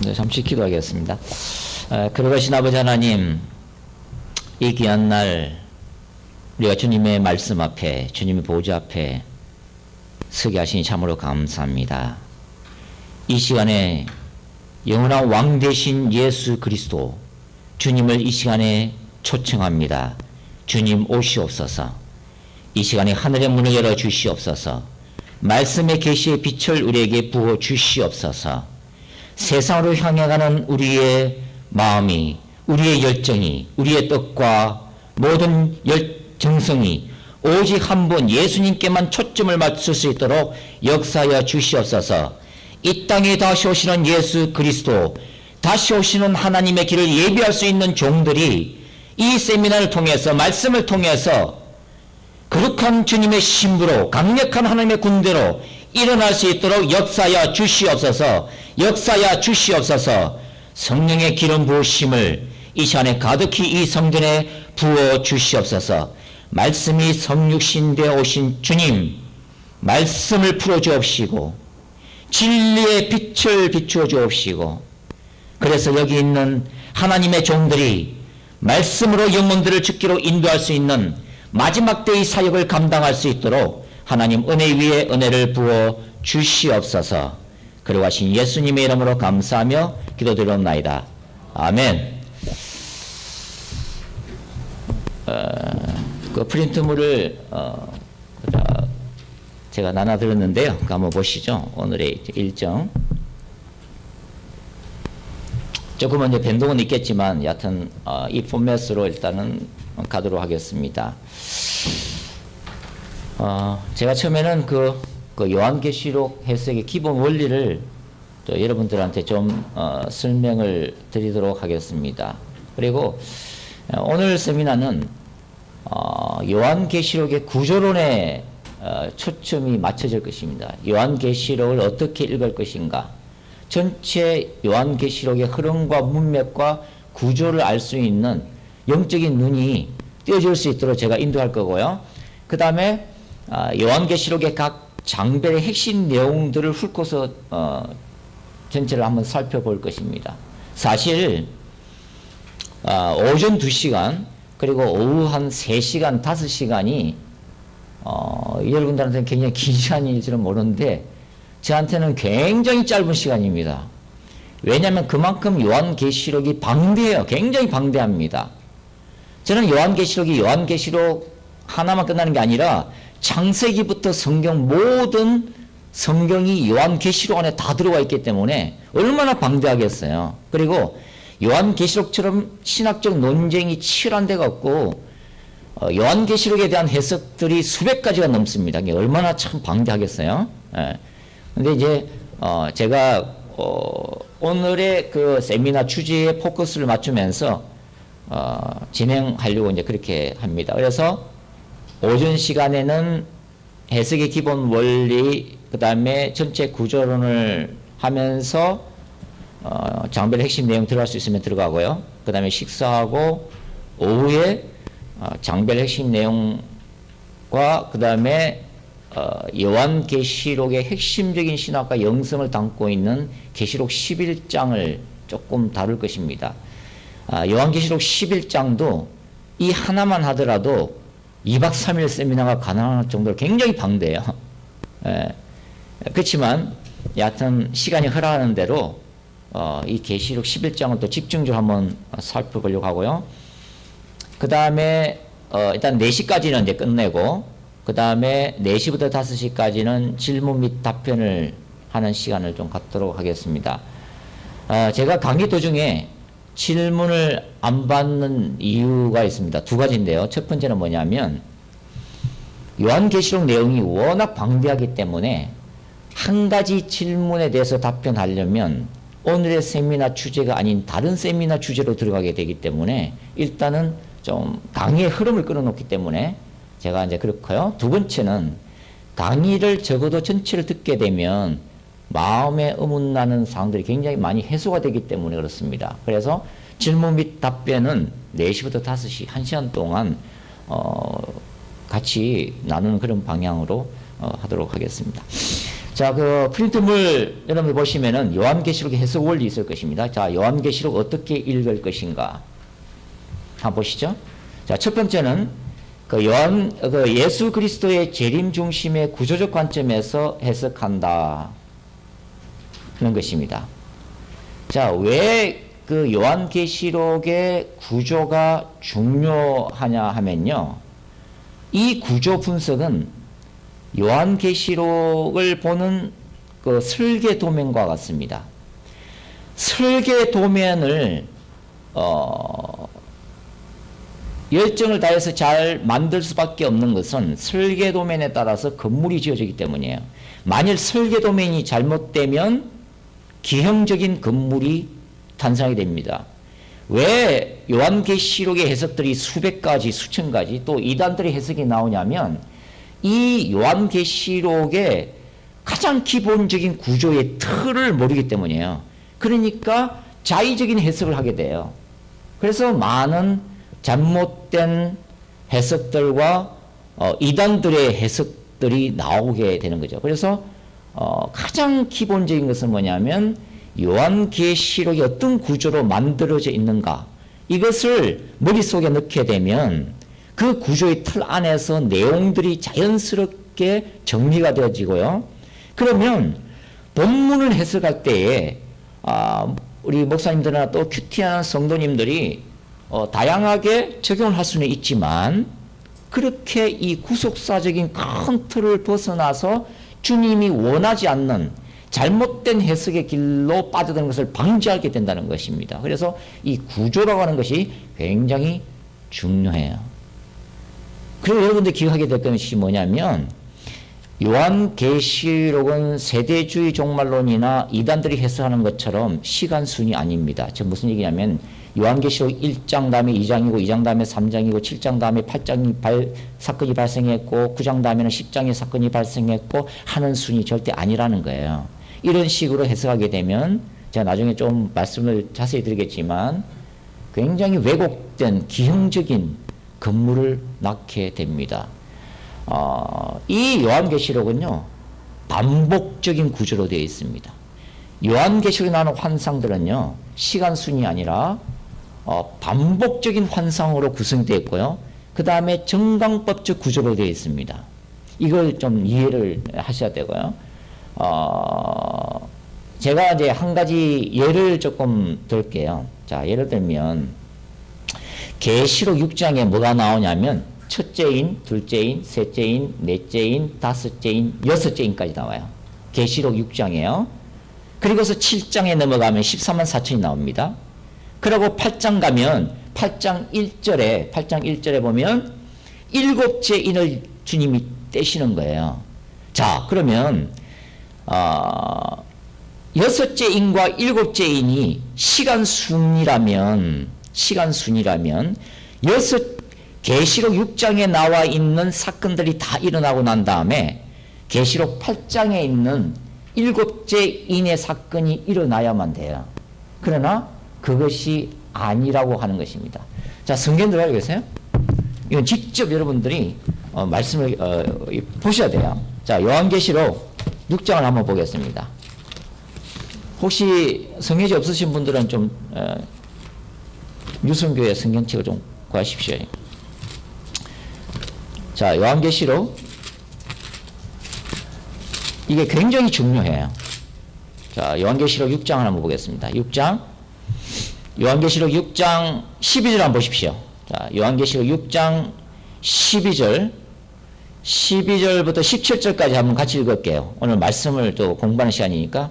네, 잠시 기도하겠습니다. 그러신 아버지 하나님, 이 귀한 날 우리가 주님의 말씀 앞에, 주님의 보좌 앞에 서게 하시니 참으로 감사합니다. 이 시간에 영원한 왕 되신 예수 그리스도 주님을 이 시간에 초청합니다. 주님 오시옵소서. 이 시간에 하늘의 문을 열어 주시옵소서. 말씀의 계시의 빛을 우리에게 부어 주시옵소서. 세상으로 향해 가는 우리의 마음이, 우리의 열정이, 우리의 뜻과 모든 정성이 오직 한 분 예수님께만 초점을 맞출 수 있도록 역사하여 주시옵소서. 이 땅에 다시 오시는 예수 그리스도, 다시 오시는 하나님의 길을 예비할 수 있는 종들이 이 세미나를 통해서, 말씀을 통해서 거룩한 주님의 신부로, 강력한 하나님의 군대로 일어날 수 있도록 역사하여 주시옵소서. 역사하여 주시옵소서. 성령의 기름 부으심을 이 시간에 가득히 이 성전에 부어 주시옵소서. 말씀이 성육신 되어 오신 주님, 말씀을 풀어 주옵시고 진리의 빛을 비추어 주옵시고, 그래서 여기 있는 하나님의 종들이 말씀으로 영혼들을 죽기로 인도할 수 있는 마지막 때의 사역을 감당할 수 있도록 하나님 은혜 위에 은혜를 부어 주시옵소서. 그리고 하신 예수님의 이름으로 감사하며 기도드리옵나이다. 아멘. 그 프린트물을 제가 나눠드렸는데요. 한번 보시죠. 오늘의 일정. 조금은 이제 변동은 있겠지만 여하튼 이 포맷으로 일단은 가도록 하겠습니다. 제가 처음에는 그 요한계시록 해석의 기본 원리를 또 여러분들한테 좀 설명을 드리도록 하겠습니다. 그리고 오늘 세미나는 요한계시록의 구조론에 초점이 맞춰질 것입니다. 요한계시록을 어떻게 읽을 것인가, 전체 요한계시록의 흐름과 문맥과 구조를 알 수 있는 영적인 눈이 띄어질 수 있도록 제가 인도할 거고요. 그 다음에 요한계시록의 각 장별의 핵심 내용들을 훑고서 전체를 한번 살펴볼 것입니다. 사실 오전 2시간 그리고 오후 한 3시간, 5시간이 여러분들한테는 굉장히 긴 시간일지는 모르는데 저한테는 굉장히 짧은 시간입니다. 왜냐하면 그만큼 요한계시록이 방대해요. 굉장히 방대합니다. 저는 요한계시록 하나만 끝나는 게 아니라 창세기부터 성경 모든 성경이 요한계시록 안에 다 들어가 있기 때문에 얼마나 방대하겠어요. 그리고 요한계시록처럼 신학적 논쟁이 치열한 데가 없고 요한계시록에 대한 해석들이 수백 가지가 넘습니다. 이게 얼마나 참 방대하겠어요. 근데 이제 제가 오늘의 그 세미나 주제에 포커스를 맞추면서 진행하려고 이제 그렇게 합니다. 그래서 오전 시간에는 해석의 기본 원리, 그 다음에 전체 구조론을 하면서 장별 핵심 내용 들어갈 수 있으면 들어가고요. 그 다음에 식사하고 오후에 장별 핵심 내용과 그 다음에 요한계시록의 핵심적인 신학과 영성을 담고 있는 계시록 11장을 조금 다룰 것입니다. 요한계시록 11장도 이 하나만 하더라도 2박 3일 세미나가 가능할 정도로 굉장히 방대해요. 그렇지만 여하튼 시간이 허락하는 대로 이 계시록 11장을 또 집중적으로 한번 살펴보려고 하고요. 그 다음에 일단 4시까지는 이제 끝내고, 그 다음에 4시부터 5시까지는 질문 및 답변을 하는 시간을 좀 갖도록 하겠습니다. 제가 강의 도중에 질문을 안 받는 이유가 있습니다. 2가지인데요. 첫 번째는 뭐냐면 요한계시록 내용이 워낙 방대하기 때문에 한 가지 질문에 대해서 답변하려면 오늘의 세미나 주제가 아닌 다른 세미나 주제로 들어가게 되기 때문에 일단은 좀 강의의 흐름을 끊어놓기 때문에 제가 이제 그렇고요. 2번째는 강의를 적어도 전체를 듣게 되면 마음에 의문나는 사항들이 굉장히 많이 해소가 되기 때문에 그렇습니다. 그래서 질문 및 답변은 4시부터 5시, 1시간 동안 같이 나누는 그런 방향으로 하도록 하겠습니다. 자, 그 프린트물 여러분들 보시면은 요한계시록 해석 원리 있을 것입니다. 자, 요한계시록 어떻게 읽을 것인가 한번 보시죠. 자, 첫 번째는 그 예수 그리스도의 재림 중심의 구조적 관점에서 해석한다 하는 것입니다. 자, 왜 그 요한계시록의 구조가 중요하냐 하면요, 이 구조 분석은 요한계시록을 보는 그 설계 도면과 같습니다. 설계 도면을 열정을 다해서 잘 만들 수밖에 없는 것은 설계 도면에 따라서 건물이 지어지기 때문이에요. 만일 설계 도면이 잘못되면 기형적인 건물이 탄생하게 됩니다. 왜 요한계시록의 해석들이 수백 가지, 수천 가지, 또 이단들의 해석이 나오냐면 이 요한계시록의 가장 기본적인 구조의 틀을 모르기 때문이에요. 그러니까 자의적인 해석을 하게 돼요. 그래서 많은 잘못된 해석들과 이단들의 해석들이 나오게 되는 거죠. 그래서 가장 기본적인 것은 뭐냐면 요한계시록이 어떤 구조로 만들어져 있는가, 이것을 머릿속에 넣게 되면 그 구조의 틀 안에서 내용들이 자연스럽게 정리가 되어지고요. 그러면 본문을 해석할 때에 우리 목사님들이나 또 큐티한 성도님들이 다양하게 적용을 할 수는 있지만, 그렇게 이 구속사적인 큰 틀을 벗어나서 주님이 원하지 않는 잘못된 해석의 길로 빠져드는 것을 방지하게 된다는 것입니다. 그래서 이 구조라고 하는 것이 굉장히 중요해요. 그리고 여러분들 기억하게 될 것이 뭐냐면, 요한계시록은 세대주의 종말론이나 이단들이 해석하는 것처럼 시간순이 아닙니다. 즉 무슨 얘기냐면, 요한계시록 1장 다음에 2장이고 2장 다음에 3장이고 7장 다음에 8장이 사건이 발생했고 9장 다음에는 10장의 사건이 발생했고 하는 순이 절대 아니라는 거예요. 이런 식으로 해석하게 되면 제가 나중에 좀 말씀을 자세히 드리겠지만 굉장히 왜곡된 기형적인 건물을 낳게 됩니다. 이 요한계시록은요, 반복적인 구조로 되어 있습니다. 요한계시록에 나오는 환상들은요, 시간순이 아니라 반복적인 환상으로 구성되어 있고요. 그 다음에 정강법적 구조로 되어 있습니다. 이걸 좀 이해를 하셔야 되고요. 제가 이제 한 가지 예를 조금 들게요. 자, 예를 들면 계시록 6장에 뭐가 나오냐면 첫째인, 둘째인, 셋째인, 넷째인, 다섯째인, 여섯째인까지 나와요. 계시록 6장이에요. 그리고서 7장에 넘어가면 14만 4천이 나옵니다. 그리고 8장 가면 8장 1절에 보면 일곱째 인을 주님이 떼시는 거예요. 자, 그러면 여섯째 인과 일곱째 인이 시간순이라면 계시록 6장에 나와 있는 사건들이 다 일어나고 난 다음에 계시록 8장에 있는 일곱째 인의 사건이 일어나야만 돼요. 그러나 그것이 아니라고 하는 것입니다. 자, 성경 들어가고 계세요? 이건 직접 여러분들이 말씀을 보셔야 돼요. 자, 요한계시록 6장을 한번 보겠습니다. 혹시 성경지 없으신 분들은 좀 유성교회 성경책을 좀 구하십시오. 자, 요한계시록, 이게 굉장히 중요해요. 자, 요한계시록 6장을 한번 보겠습니다. 요한계시록 6장 12절 한번 보십시오. 자, 요한계시록 6장 12절부터 17절까지 한번 같이 읽을게요. 오늘 말씀을 또 공부하는 시간이니까.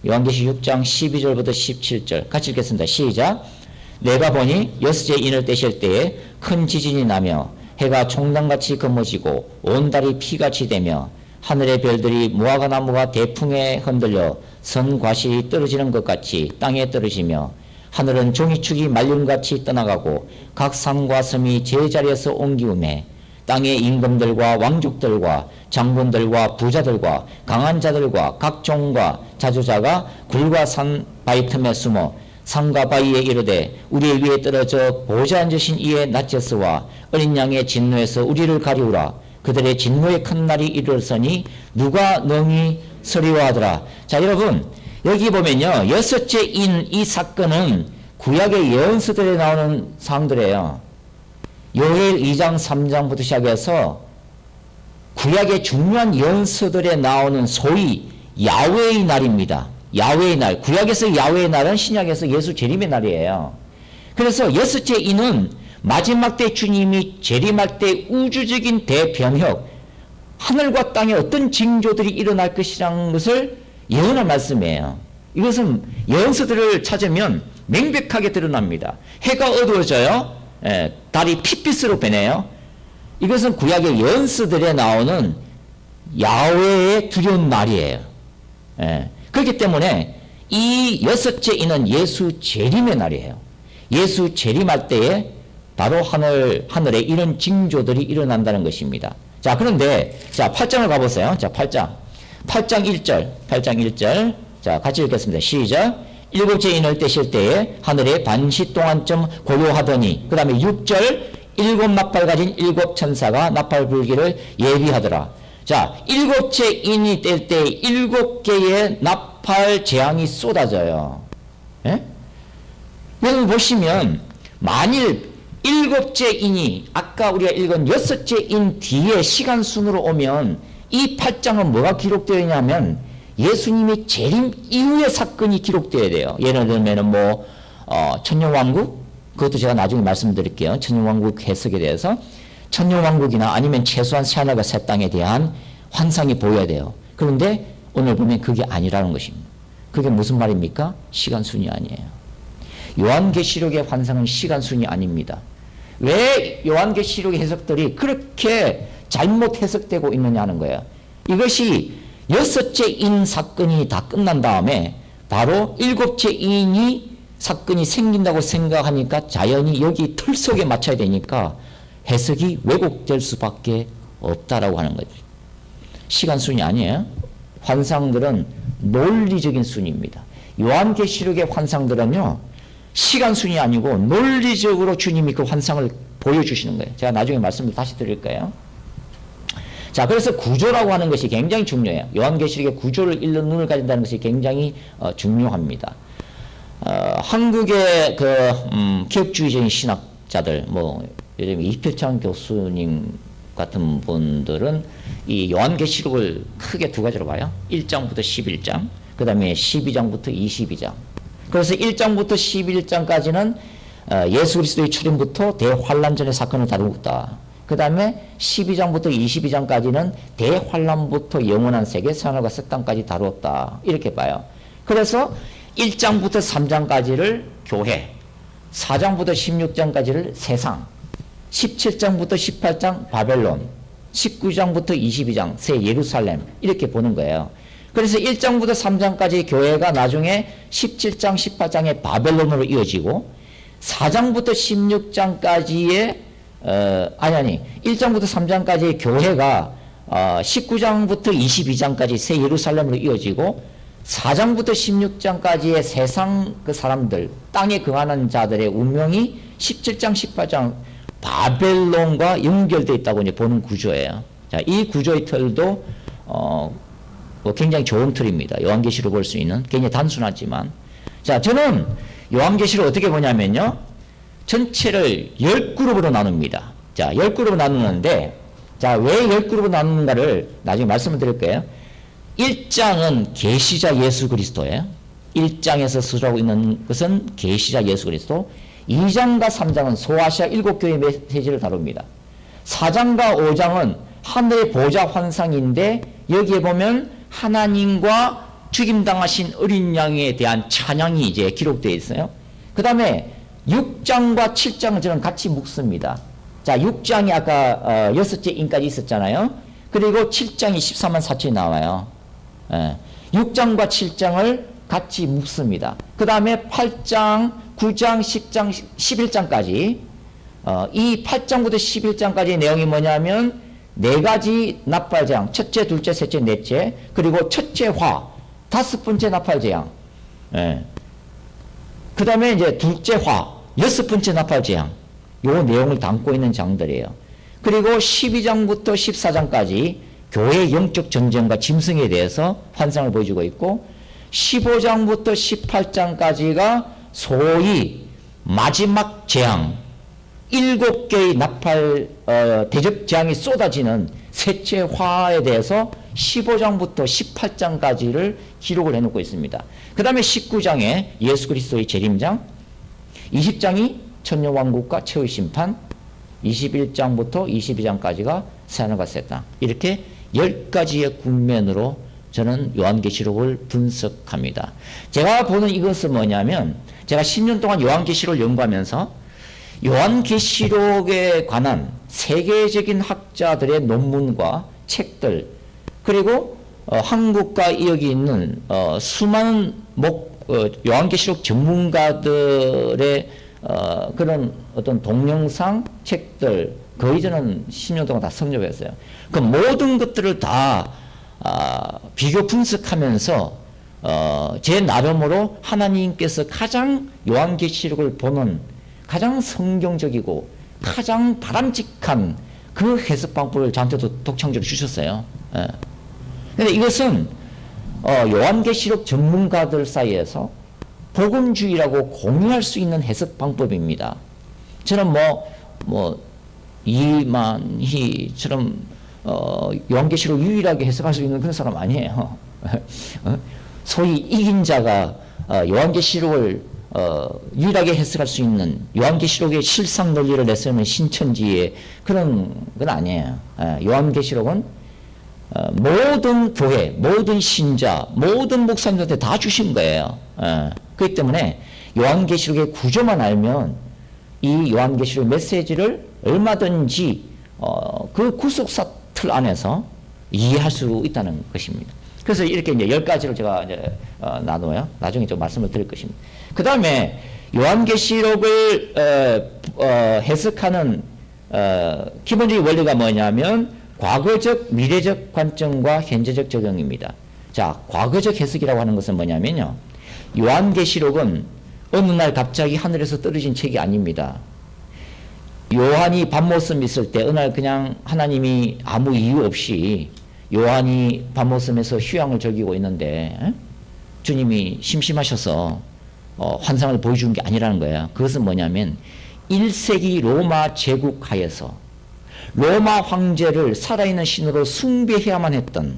요한계시록 6장 12절부터 17절 같이 읽겠습니다. 시작. 내가 보니 여섯째 인을 떼실 때에 큰 지진이 나며 해가 총당같이 검어지고 온 달이 피같이 되며 하늘의 별들이 무화과 나무가 대풍에 흔들려 선과실이 떨어지는 것 같이 땅에 떨어지며 하늘은 종이축이 말름같이 떠나가고 각 산과 섬이 제자리에서 옮기우매 땅의 임금들과 왕족들과 장군들과 부자들과 강한 자들과 각 종과 자주자가 굴과 산 바위 틈에 숨어 산과 바위에 이르되 우리 위에 떨어져 보좌 앉으신 이의 나체스와 어린 양의 진노에서 우리를 가리우라. 그들의 진노의 큰 날이 이르렀으니 누가 능히 서리화하더라. 자, 여러분, 여기 보면요. 여섯째 인 이 사건은 구약의 예언서들에 나오는 사항들이에요. 요엘 2장, 3장부터 시작해서 구약의 중요한 예언서들에 나오는 소위 야훼의 날입니다. 야훼의 날. 구약에서 야훼의 날은 신약에서 예수 재림의 날이에요. 그래서 여섯째 인은 마지막 때 주님이 재림할 때 우주적인 대변혁, 하늘과 땅에 어떤 징조들이 일어날 것이라는 것을 예언한 말씀이에요. 이것은 예언서들을 찾으면 명백하게 드러납니다. 해가 어두워져요. 달이 핏빛으로 변해요. 이것은 구약의 예언서들에 나오는 야훼의 두려운 날이에요. 그렇기 때문에 이 여섯째 인은 예수 재림의 날이에요. 예수 재림할 때에 바로 하늘에 이런 징조들이 일어난다는 것입니다. 자, 그런데, 자, 8장을 가보세요. 자, 8장 1절. 자, 같이 읽겠습니다. 시작. 일곱째 인을 떼실 때에 하늘에 반시 동안쯤 고요하더니, 그 다음에 6절, 일곱 나팔 가진 일곱 천사가 나팔 불기를 예비하더라. 자, 일곱째 인이 뗄 때 일곱 개의 나팔 재앙이 쏟아져요. 예? 여러분 보시면, 만일 일곱째 인이 아까 우리가 읽은 여섯째 인 뒤에 시간 순으로 오면 이 8장은 뭐가 기록되어 있냐면 예수님이 재림 이후의 사건이 기록되어야 돼요. 예를 들면 천년왕국, 그것도 제가 나중에 말씀드릴게요. 천년왕국 해석에 대해서 천년왕국이나 아니면 최소한 새하늘과 새 땅에 대한 환상이 보여야 돼요. 그런데 오늘 보면 그게 아니라는 것입니다. 그게 무슨 말입니까? 시간순이 아니에요. 요한계시록의 환상은 시간순이 아닙니다. 왜 요한계시록의 해석들이 그렇게 잘못 해석되고 있느냐는 거예요. 이것이 여섯째 인 사건이 다 끝난 다음에 바로 일곱째 인이 사건이 생긴다고 생각하니까 자연히 여기 틀 속에 맞춰야 되니까 해석이 왜곡될 수밖에 없다라고 하는 거죠. 시간순이 아니에요. 환상들은 논리적인 순위입니다. 요한계시록의 환상들은요, 시간순이 아니고 논리적으로 주님이 그 환상을 보여주시는 거예요. 제가 나중에 말씀을 다시 드릴 거예요. 자, 그래서 구조라고 하는 것이 굉장히 중요해요. 요한계시록의 구조를 읽는 눈을 가진다는 것이 굉장히 중요합니다. 한국의 기억주의적인 신학자들, 요즘 이표창 교수님 같은 분들은 이 요한계시록을 크게 두 가지로 봐요. 1장부터 11장, 그 다음에 12장부터 22장. 그래서 1장부터 11장까지는 예수 그리스도의 출현부터 대환란 전의 사건을 다루었다. 그 다음에 12장부터 22장까지는 대환란부터 영원한 세계, 새하늘과 새 땅까지 다루었다. 이렇게 봐요. 그래서 1장부터 3장까지를 교회, 4장부터 16장까지를 세상, 17장부터 18장 바벨론, 19장부터 22장 새 예루살렘, 이렇게 보는 거예요. 그래서 1장부터 3장까지 교회가 나중에 17장, 18장의 바벨론으로 이어지고 4장부터 16장까지의 1장부터 3장까지의 교회가 19장부터 22장까지 새 예루살렘으로 이어지고 4장부터 16장까지의 세상 그 사람들, 땅에 거하는 자들의 운명이 17장, 18장 바벨론과 연결되어 있다고 이제 보는 구조예요. 자, 이 구조의 틀도 굉장히 좋은 틀입니다. 요한계시록 볼 수 있는 굉장히 단순하지만, 자, 저는 요한계시록 어떻게 보냐면요, 전체를 10그룹으로 나눕니다. 자, 10그룹으로 나누는데, 자, 왜 10그룹으로 나누는가를 나중에 말씀을 드릴 거예요. 1장은 계시자 예수 그리스도예요. 1장에서 서술하고 있는 것은 계시자 예수 그리스도. 2장과 3장은 소아시아 7교회 메시지를 다룹니다. 4장과 5장은 하늘의 보좌 환상인데 여기에 보면 하나님과 죽임당하신 어린 양에 대한 찬양이 이제 기록되어 있어요. 그 다음에 6장과 7장은 저는 같이 묶습니다. 자, 6장이 아까 여섯째 인까지 있었잖아요. 그리고 7장이 14만 4천이 나와요. 6장과 7장을 같이 묶습니다. 그 다음에 8장, 9장, 10장, 11장까지 이 8장부터 11장까지의 내용이 뭐냐면 네 가지 나팔재앙, 첫째, 둘째, 셋째, 넷째, 그리고 첫째 화, 다섯 번째 나팔재앙, 그 다음에 이제 둘째 화, 여섯 번째 나팔재앙, 요 내용을 담고 있는 장들이에요. 그리고 12장부터 14장까지 교회의 영적 전쟁과 짐승에 대해서 환상을 보여주고 있고 15장부터 18장까지가 소위 마지막 재앙 7개의 나팔 대접 재앙이 쏟아지는 셋째 화에 대해서 15장부터 18장까지를 기록을 해놓고 있습니다. 그 다음에 19장에 예수 그리스도의 재림장, 20장이 천년왕국과 최후의 심판, 21장부터 22장까지가 새하늘과 새 땅, 이렇게 10가지의 국면으로 저는 요한계시록을 분석합니다. 제가 보는 이것은 뭐냐면, 제가 10년 동안 요한계시록을 연구하면서 요한계시록에 관한 세계적인 학자들의 논문과 책들, 그리고 한국과 여기 있는 수많은 요한계시록 전문가들의 그런 어떤 동영상 책들 거의 저는 10년 동안 다 섭렵했어요. 그 모든 것들을 다 비교 분석하면서 제 나름으로 하나님께서 가장 요한계시록을 보는 가장 성경적이고 가장 바람직한 그 해석 방법을 저한테도 독창적으로 주셨어요. 그런데 이것은 요한계시록 전문가들 사이에서 복음주의라고 공유할 수 있는 해석 방법입니다. 저는 이만희처럼 요한계시록 유일하게 해석할 수 있는 그런 사람 아니에요. 소위 이긴 자가 요한계시록을 유일하게 해석할 수 있는 요한계시록의 실상 논리를 내세우는 신천지의 그런 건 아니에요. 요한계시록은 모든 교회, 모든 신자, 모든 목사님들한테 다 주신 거예요. 그렇기 때문에 요한계시록의 구조만 알면 이 요한계시록 메시지를 얼마든지 그 구속사 틀 안에서 이해할 수 있다는 것입니다. 그래서 이렇게 이제 10가지를 제가 이제 나눠요. 나중에 좀 말씀을 드릴 것입니다. 그 다음에 요한계시록을 해석하는 기본적인 원리가 뭐냐면 과거적, 미래적 관점과 현재적 적용입니다. 자, 과거적 해석이라고 하는 것은 뭐냐면요. 요한계시록은 어느 날 갑자기 하늘에서 떨어진 책이 아닙니다. 요한이 밤모습 있을 때 어느 날 그냥 하나님이 아무 이유 없이 요한이 밤모습에서 휴양을 즐기고 있는데 주님이 심심하셔서 환상을 보여준 게 아니라는 거예요. 그것은 뭐냐면 1세기 로마 제국 하에서 로마 황제를 살아있는 신으로 숭배해야만 했던,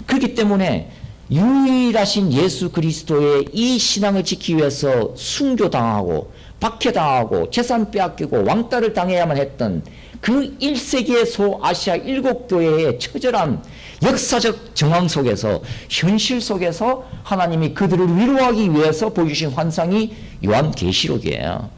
그렇기 때문에 유일하신 예수 그리스도의 이 신앙을 지키기 위해서 순교당하고 박해당하고 재산 빼앗기고 왕따를 당해야만 했던 그 1세기의 소아시아 7교회의 처절한 역사적 정황 속에서, 현실 속에서 하나님이 그들을 위로하기 위해서 보여주신 환상이 요한계시록이에요.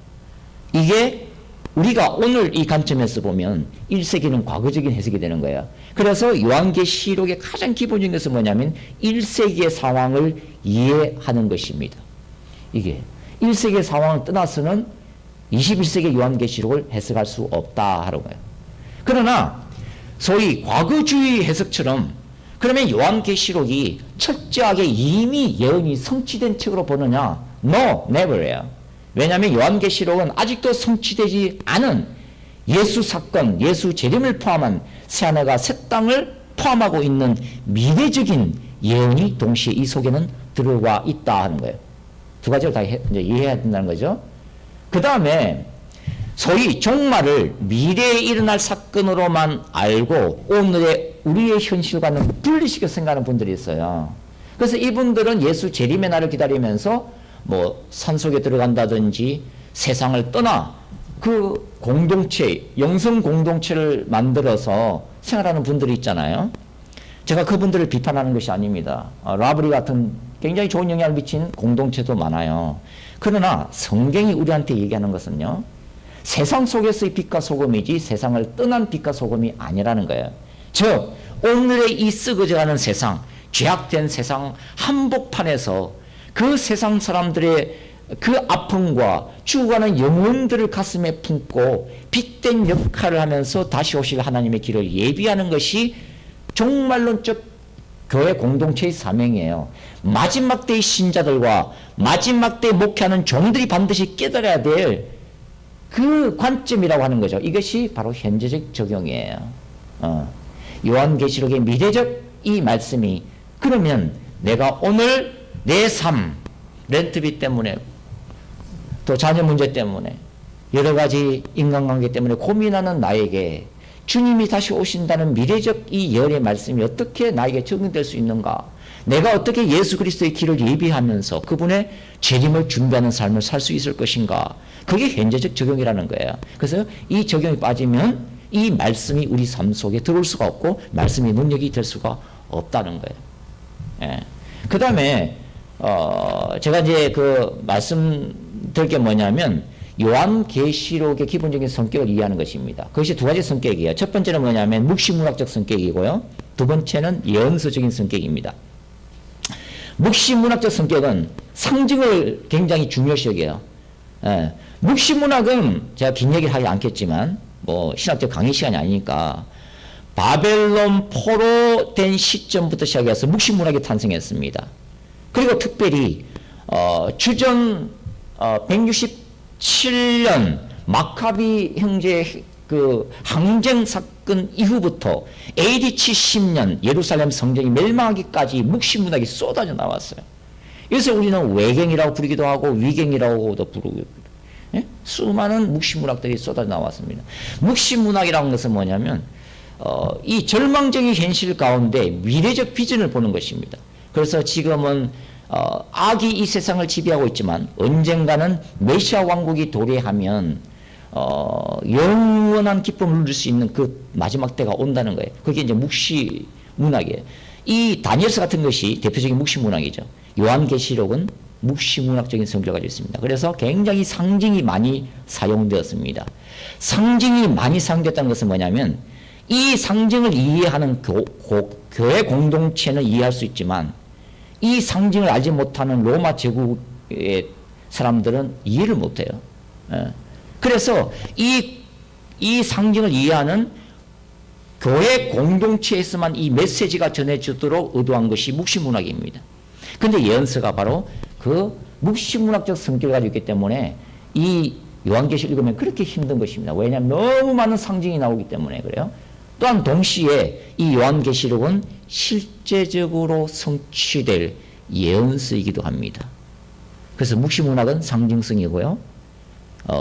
이게 우리가 오늘 이 관점에서 보면 1세기는 과거적인 해석이 되는 거예요. 그래서 요한계시록의 가장 기본적인 것은 뭐냐면 1세기의 상황을 이해하는 것입니다. 이게 1세기의 상황을 떠나서는 21세기 요한계시록을 해석할 수 없다 하는 거예요. 그러나 소위 과거주의 해석처럼 그러면 요한계시록이 철저하게 이미 예언이 성취된 책으로 보느냐? No, never예요. 왜냐하면 요한계시록은 아직도 성취되지 않은 예수 사건, 예수 재림을 포함한 새하늘과 새 땅을 포함하고 있는 미래적인 예언이 동시에 이 속에는 들어와 있다 하는 거예요. 두 가지를 다 이제 이해해야 된다는 거죠. 그 다음에 소위 종말을 미래에 일어날 사건으로만 알고 오늘의 우리의 현실과는 분리시켜 생각하는 분들이 있어요. 그래서 이분들은 예수 재림의 날을 기다리면서 산속에 들어간다든지 세상을 떠나 그 공동체, 영성 공동체를 만들어서 생활하는 분들이 있잖아요. 제가 그분들을 비판하는 것이 아닙니다. 라브리 같은 굉장히 좋은 영향을 미친 공동체도 많아요. 그러나 성경이 우리한테 얘기하는 것은요, 세상 속에서의 빛과 소금이지 세상을 떠난 빛과 소금이 아니라는 거예요. 즉 오늘의 이 썩어져가는 세상, 죄악된 세상 한복판에서 그 세상 사람들의 그 아픔과 죽어가는 영혼들을 가슴에 품고 빛된 역할을 하면서 다시 오실 하나님의 길을 예비하는 것이 종말론적 교회 공동체의 사명이에요. 마지막 때의 신자들과 마지막 때에 목회하는 종들이 반드시 깨달아야 될 그 관점이라고 하는 거죠. 이것이 바로 현재적 적용이에요. 요한계시록의 미래적 이 말씀이, 그러면 내가 오늘 내 삶, 렌트비 때문에 또 자녀 문제 때문에 여러 가지 인간관계 때문에 고민하는 나에게 주님이 다시 오신다는 미래적 이 예언의 말씀이 어떻게 나에게 적용될 수 있는가? 내가 어떻게 예수 그리스도의 길을 예비하면서 그분의 재림을 준비하는 삶을 살 수 있을 것인가? 그게 현재적 적용이라는 거예요. 그래서 이 적용이 빠지면 이 말씀이 우리 삶 속에 들어올 수가 없고 말씀이 능력이 될 수가 없다는 거예요. 예. 그 다음에 제가 이제 그 말씀드릴 게 뭐냐면 요한계시록의 기본적인 성격을 이해하는 것입니다. 그것이 두 가지 성격이에요. 첫 번째는 뭐냐면 묵시문학적 성격이고요. 두 번째는 예언서적인 성격입니다. 묵시문학적 성격은 상징을 굉장히 중요시 여겨요. 예. 묵시문학은 제가 긴 얘기를 하지 않겠지만 뭐 신학적 강의 시간이 아니니까 바벨론 포로 된 시점부터 시작해서 묵시문학이 탄생했습니다. 그리고 특별히 주전 167년 마카비 형제 그 항쟁 사건 이후부터 AD 70년 예루살렘 성전이 멸망하기까지 묵시문학이 쏟아져 나왔어요. 그래서 우리는 외경이라고 부르기도 하고 위경이라고도 부르고, 예? 수많은 묵시문학들이 쏟아져 나왔습니다. 묵시문학이라는 것은 뭐냐면 이 절망적인 현실 가운데 미래적 비전을 보는 것입니다. 그래서 지금은 악이 이 세상을 지배하고 있지만 언젠가는 메시아 왕국이 도래하면 영원한 기쁨을 누릴 수 있는 그 마지막 때가 온다는 거예요. 그게 이제 묵시 문학이에요. 이 다니엘서 같은 것이 대표적인 묵시 문학이죠. 요한계시록은 묵시 문학적인 성격을 가지고 있습니다. 그래서 굉장히 상징이 많이 사용되었습니다. 상징이 많이 사용됐다는 것은 뭐냐면 이 상징을 이해하는 교회 공동체는 이해할 수 있지만 이 상징을 알지 못하는 로마 제국의 사람들은 이해를 못해요. 그래서 이 상징을 이해하는 교회 공동체에서만 이 메시지가 전해지도록 의도한 것이 묵시문학입니다. 그런데 예언서가 바로 그 묵시문학적 성격을 가지고 있기 때문에 이 요한계시록 읽으면 그렇게 힘든 것입니다. 왜냐하면 너무 많은 상징이 나오기 때문에 그래요. 또한 동시에 이 요한계시록은 실제적으로 성취될 예언서이기도 합니다. 그래서 묵시문학은 상징성이고요.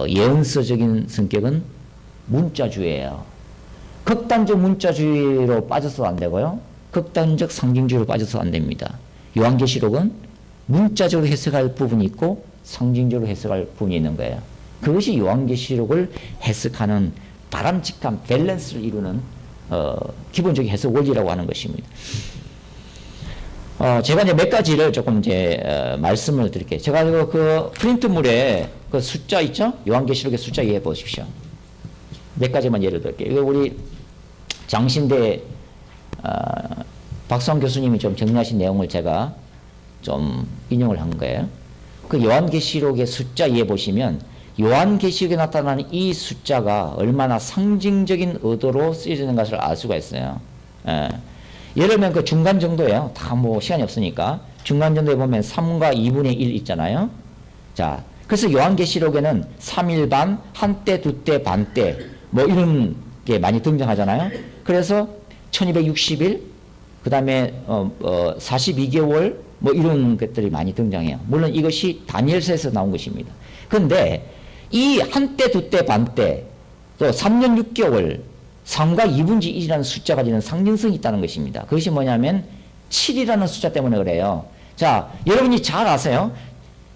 예언서적인 성격은 문자주의예요. 극단적 문자주의로 빠져서도 안 되고요. 극단적 상징주의로 빠져서도 안 됩니다. 요한계시록은 문자적으로 해석할 부분이 있고 상징적으로 해석할 부분이 있는 거예요. 그것이 요한계시록을 해석하는 바람직한 밸런스를 이루는 기본적인 해석 원리라고 하는 것입니다. 제가 이제 몇 가지를 조금 이제 말씀을 드릴게요. 제가 그 프린트물에 그 숫자 있죠? 요한계시록의 숫자 이해해 보십시오. 몇 가지만 예를 들게요. 이거 우리 장신대 박수환 교수님이 좀 정리하신 내용을 제가 좀 인용을 한 거예요. 그 요한계시록의 숫자 이해해 보시면 요한계시록에 나타나는 이 숫자가 얼마나 상징적인 의도로 쓰여지는 것을 알 수가 있어요. 예를 들면 그 중간 정도예요. 다 뭐 시간이 없으니까. 중간 정도에 보면 3과 2분의 1 있잖아요. 자, 그래서 요한계시록에는 3일 반, 한때, 두때, 반때, 뭐 이런 게 많이 등장하잖아요. 그래서 1260일, 그 다음에 42개월, 뭐 이런 것들이 많이 등장해요. 물론 이것이 다니엘서에서 나온 것입니다. 그런데 이 한때, 두때, 반때, 또 3년 6개월, 3과 2분지 1이라는 숫자가 가지는 상징성이 있다는 것입니다. 그것이 뭐냐면 7이라는 숫자 때문에 그래요. 자, 여러분이 잘 아세요.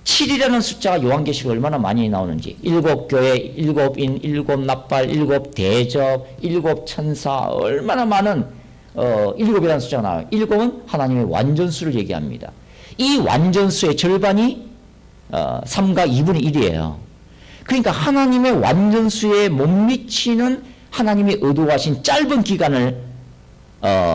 7이라는 숫자가 요한계시록에 얼마나 많이 나오는지. 7교회, 7인, 7납발, 7대접, 7천사, 얼마나 많은 7이라는 숫자가 나와요. 7은 하나님의 완전수를 얘기합니다. 이 완전수의 절반이 3과 2분의 1이에요. 그러니까 하나님의 완전수에 못 미치는 하나님의 의도하신 짧은 기간을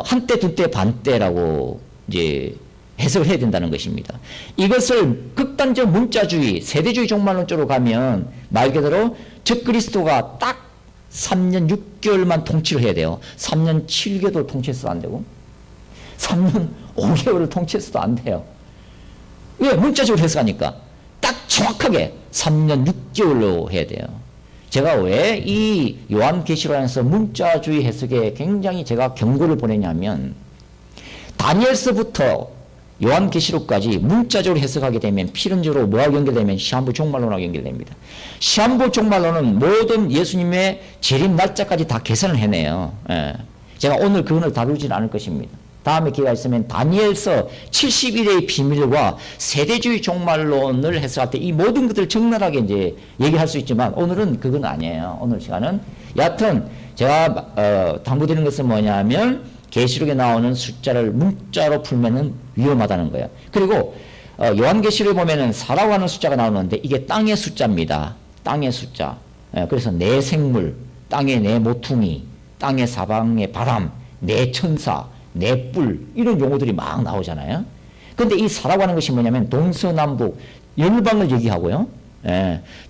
한때, 두때, 반때라고 이제 해석을 해야 된다는 것입니다. 이것을 극단적 문자주의, 세대주의 종말론적으로 가면 말 그대로 적그리스도가 딱 3년 6개월만 통치를 해야 돼요. 3년 7개월 통치해서도 안 되고 3년 5개월을 통치해서도 안 돼요. 왜? 문자적으로 해석하니까 딱 정확하게 3년 6개월로 해야 돼요. 제가 왜 이 요한계시록에서 문자주의 해석에 굉장히 제가 경고를 보내냐면 다니엘서부터 요한계시록까지 문자적으로 해석하게 되면 필연적으로 뭐하고 연결되면 시한부 종말론하고 연결됩니다. 시한부 종말론은 모든 예수님의 재림 날짜까지 다 계산을 해내요. 예. 제가 오늘 그거를 다루지는 않을 것입니다. 다음에 기회가 있으면 다니엘서 71회의 비밀과 세대주의 종말론을 해석할 때 이 모든 것들을 적나라하게 이제 얘기할 수 있지만 오늘은 그건 아니에요. 오늘 시간은 여하튼 제가 당부드리는 것은 뭐냐면 계시록에 나오는 숫자를 문자로 풀면은 위험하다는 거예요. 그리고 요한계시록에 보면은 4라고 하는 숫자가 나오는데 이게 땅의 숫자입니다. 땅의 숫자. 그래서 내 생물, 땅의 내 모퉁이, 땅의 사방의 바람, 내 천사, 내 뿔 이런 용어들이 막 나오잖아요. 근데 이 4라고 하는 것이 뭐냐면 동서남북 열방을 얘기하고요.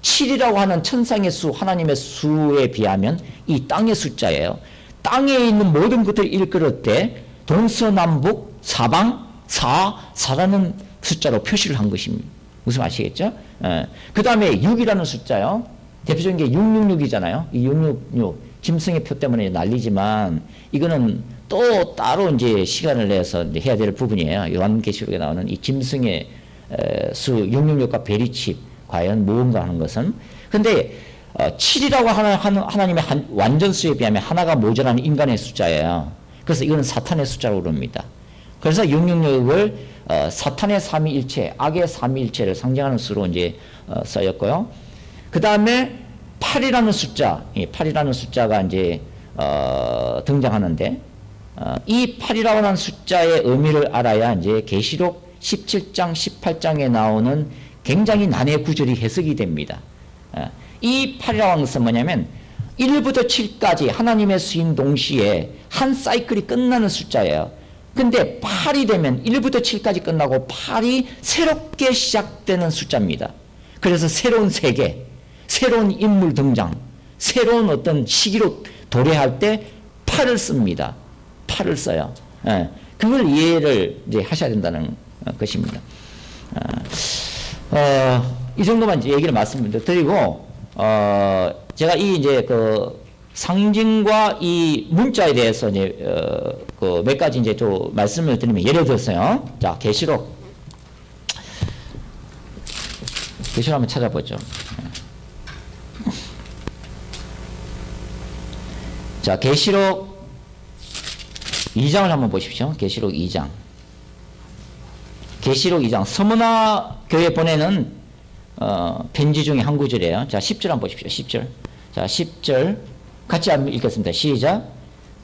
7이라고 하는 천상의 수, 하나님의 수에 비하면 이 땅의 숫자예요. 땅에 있는 모든 것들을 일컬을 때 동서남북 사방 4라는 숫자로 표시를 한 것입니다. 무슨 아시겠죠? 그 다음에 6이라는 숫자요. 대표적인 게 666이잖아요. 이 666 짐승의 표 때문에 난리지만 이거는 또 따로 이제 시간을 내서 이제 해야 될 부분이에요. 요한계시록에 나오는 이 짐승의 수 666과 베리칩 과연 무언가 하는 것은. 근데 7이라고 하나님의 완전수에 비하면 하나가 모자라는 인간의 숫자예요. 그래서 이거는 사탄의 숫자로 그럽니다. 그래서 666을 사탄의 삼위일체, 악의 삼위일체를 상징하는 수로 이제 써였고요. 그 다음에 8이라는 숫자, 이 8이라는 숫자가 이제 등장하는데 이 8이라고 하는 숫자의 의미를 알아야 이제 계시록 17장, 18장에 나오는 굉장히 난해 구절이 해석이 됩니다. 이 8이라고 하는 것은 뭐냐면 1부터 7까지 하나님의 수인 동시에 한 사이클이 끝나는 숫자예요. 근데 8이 되면 1부터 7까지 끝나고 8이 새롭게 시작되는 숫자입니다. 그래서 새로운 세계, 새로운 인물 등장, 새로운 어떤 시기로 도래할 때 8을 씁니다. 8을 써요. 그걸 이해를 이제 하셔야 된다는 것입니다. 이 정도만 이제 얘기를 말씀드리고, 제가 이 이제 그 상징과 이 문자에 대해서 이제 그 몇 가지 이제 좀 말씀을 드리면 예를 들었어요. 자, 계시록 한번 찾아보죠. 자, 계시록 2장을 한번 보십시오. 계시록 2장. 계시록 2장. 서문화 교회 보내는 편지 중에 한 구절이에요. 자, 10절 한번 보십시오. 10절. 자, 10절 같이 한번 읽겠습니다. 시작.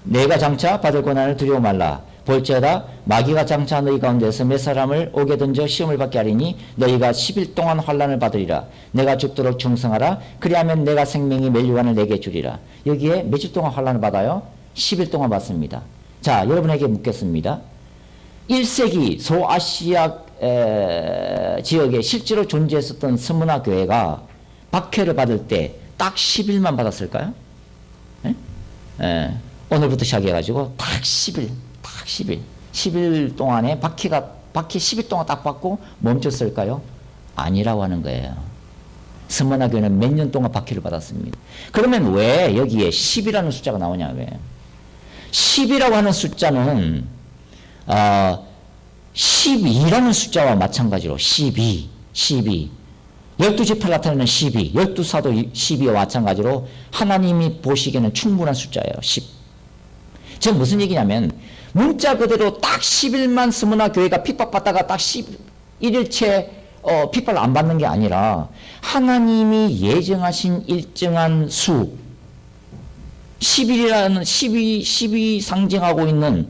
내가 장차 받을 고난을 두려워 말라. 볼지어다 마귀가 장차 너희 가운데서 몇 사람을 오게 던져 시험을 받게 하리니 너희가 10일 동안 환난을 받으리라. 내가 죽도록 충성하라. 그리하면 내가 생명이 멸류관을 내게 주리라. 여기에 며칠 동안 환난을 받아요? 10일 동안 받습니다. 자, 여러분에게 묻겠습니다. 1세기 소아시아 지역에 실제로 존재했었던 서문화 교회가 박해를 받을 때 딱 10일만 받았을까요? 오늘부터 시작해가지고 딱 10일, 딱 10일. 10일 동안에 박해 10일 동안 딱 받고 멈췄을까요? 아니라고 하는 거예요. 서문화 교회는 몇 년 동안 박해를 받았습니다. 그러면 왜 여기에 10이라는 숫자가 나오냐, 왜? 10이라고 하는 숫자는 12라는 숫자와 마찬가지로 12 12지파를 나타내는 12 12사도 12와 마찬가지로 하나님이 보시기에는 충분한 숫자예요. 10. 지금 무슨 얘기냐면 문자 그대로 딱 10일만 서문화 교회가 핍박받다가 딱 11일째 핍박을 안 받는 게 아니라 하나님이 예정하신 일정한 수 10일이라는 12 상징하고 있는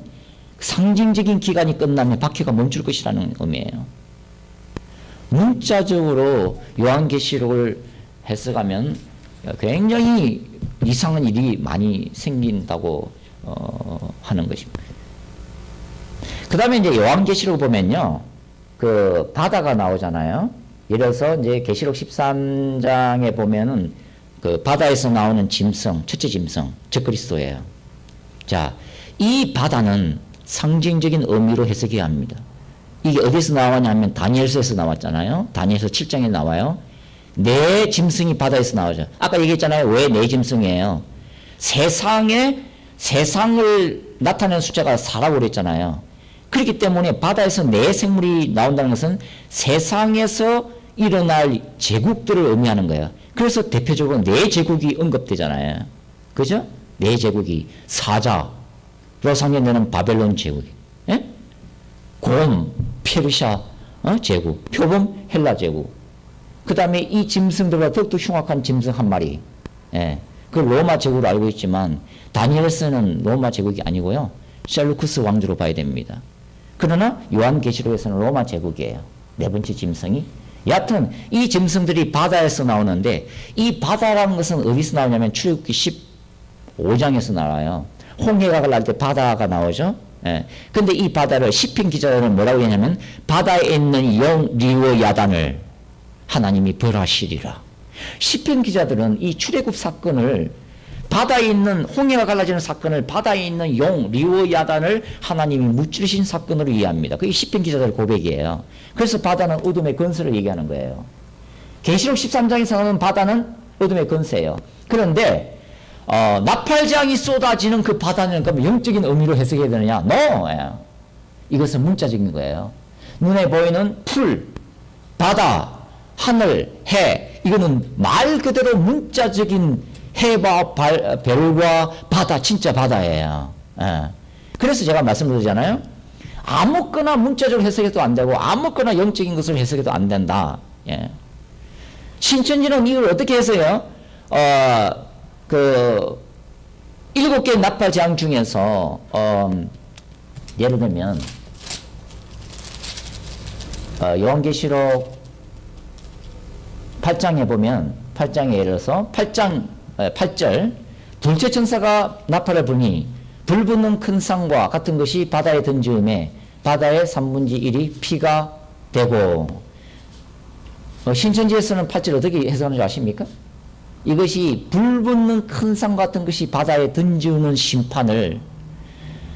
상징적인 기간이 끝나면 박해가 멈출 것이라는 의미예요. 문자적으로 요한계시록을 해석하면 굉장히 이상한 일이 많이 생긴다고 하는 것입니다. 그 다음에 이제 요한계시록을 보면요, 그 바다가 나오잖아요. 예를 들어서 이제 계시록 13장에 보면은 그 바다에서 나오는 짐승, 첫째 짐승, 저 그리스도예요. 자, 이 바다는 상징적인 의미로 해석해야 합니다. 이게 어디서 나왔냐면 다니엘서에서 나왔잖아요. 다니엘서 7장에 나와요. 네 짐승이 바다에서 나오죠. 아까 얘기했잖아요. 왜 네 짐승이에요? 세상을 나타내는 숫자가 4라고 그랬잖아요. 그렇기 때문에 바다에서 네 생물이 나온다는 것은 세상에서 일어날 제국들을 의미하는 거예요. 그래서 대표적으로 네 제국이 언급되잖아요. 그죠? 네 제국이 사자로 상징되는 바벨론 제국, 예? 곰, 페르시아 제국, 표범, 헬라 제국. 그 다음에 이 짐승들보다 더욱더 흉악한 짐승 한 마리. 예. 그 로마 제국으로 알고 있지만 다니엘서는 로마 제국이 아니고요. 셀루쿠스 왕조로 봐야 됩니다. 그러나 요한계시록에서는 로마 제국이에요. 네 번째 짐승이. 여하튼 이 짐승들이 바다에서 나오는데 이 바다라는 것은 어디서 나오냐면 출애굽기 15장에서 나와요. 홍해가 날 때 바다가 나오죠. 예. 근데 이 바다를 시편 기자는 뭐라고 했냐면 바다에 있는 영 리오 야단을 하나님이 벌하시리라. 시편 기자들은 이 출애굽 사건을 바다에 있는 홍해가 갈라지는 사건을 바다에 있는 용 리오 야단을 하나님이 무찌르신 사건으로 이해합니다. 그게 시편 기자들의 고백이에요. 그래서 바다는 어둠의 건설을 얘기하는 거예요. 계시록 13장에서 나오는 바다는 어둠의 건설이에요. 그런데 나팔장이 쏟아지는 그 바다는 그럼 영적인 의미로 해석해야 되느냐? No! 이것은 문자적인 거예요. 눈에 보이는 풀, 바다, 하늘, 해, 이거는 말 그대로 문자적인 해와 별과 바다, 진짜 바다예요. 예. 그래서 제가 말씀드리잖아요. 아무거나 문자적으로 해석해도 안 되고 아무거나 영적인 것을 해석해도 안 된다. 예. 신천지는 이걸 어떻게 해서요? 7개의 나팔 재앙 중에서 예를 들면 요한계시록 8장에 보면 8장에 예를 들어서 8절 둘째 천사가 나팔을 부니 불 붙는 큰 상과 같은 것이 바다에 던지음에 바다의 3분의 1이 피가 되고 신천지에서는 8절 어떻게 해석하는지 아십니까? 이것이 불 붙는 큰 상 같은 것이 바다에 던지는 심판을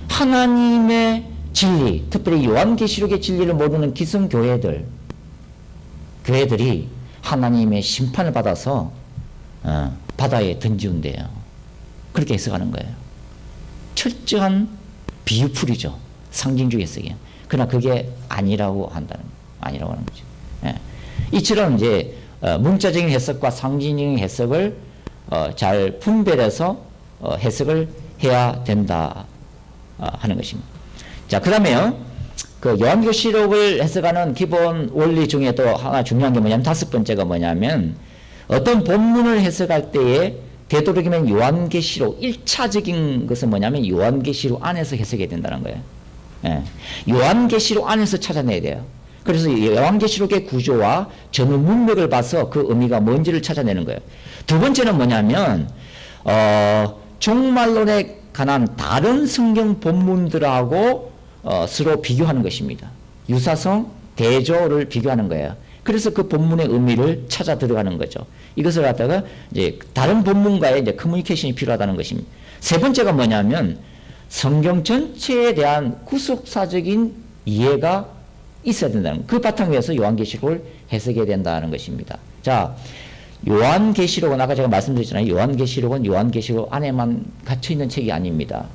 하나님의 진리, 특별히 요한계시록의 진리를 모르는 기성교회들이 하나님의 심판을 받아서 바다에 던지운대요. 그렇게 해석하는 거예요. 철저한 비유풀이죠. 상징적 해석이에요. 그러나 그게 아니라고 한다는 거예요. 아니라고 하는 거죠. 예. 이처럼 이제 문자적인 해석과 상징적인 해석을 잘 분별해서 해석을 해야 된다 하는 것입니다. 자, 그 다음에요. 그 요한계시록을 해석하는 기본 원리 중에 또 하나 중요한 게 뭐냐면 5번째가 뭐냐면 어떤 본문을 해석할 때에 되도록이면 요한계시록 1차적인 것은 뭐냐면 요한계시록 안에서 해석해야 된다는 거예요. 예. 요한계시록 안에서 찾아내야 돼요. 그래서 요한계시록의 구조와 전후 문맥을 봐서 그 의미가 뭔지를 찾아내는 거예요. 두 번째는 뭐냐면 종말론에 관한 다른 성경 본문들하고 서로 비교하는 것입니다. 유사성, 대조를 비교하는 거예요. 그래서 그 본문의 의미를 찾아 들어가는 거죠. 이것을 갖다가 이제 다른 본문과의 이제 커뮤니케이션이 필요하다는 것입니다. 세 번째가 뭐냐면 성경 전체에 대한 구속사적인 이해가 있어야 된다는 그 바탕 위에서 요한계시록을 해석해야 된다는 것입니다. 자, 요한계시록은 아까 제가 말씀드렸잖아요. 요한계시록은 요한계시록 안에만 갇혀 있는 책이 아닙니다.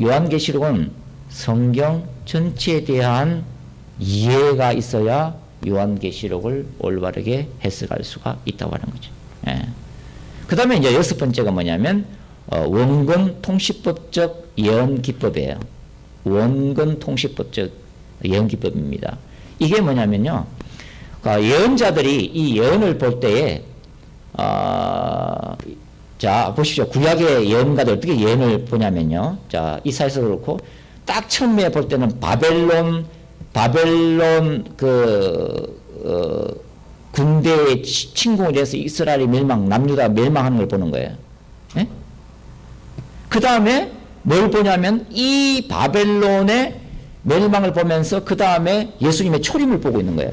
요한계시록은 성경 전체에 대한 이해가 있어야 요한계시록을 올바르게 해석할 수가 있다고 하는 거죠. 예. 그 다음에 이제 6번째가 뭐냐면 원근 통시법적 예언 기법이에요. 원근 통시법적 예언 기법입니다. 이게 뭐냐면요. 예언자들이 이 예언을 볼 때에 자 보십시오. 구약의 예언가들 어떻게 예언을 보냐면요. 자 이사야서도 그렇고 딱 처음에 볼 때는 바벨론 군대의 침공에 대해서 이스라엘이 남유다 멸망하는 걸 보는 거예요. 예? 그 다음에 뭘 보냐면 이 바벨론의 멸망을 보면서 그 다음에 예수님의 초림을 보고 있는 거예요.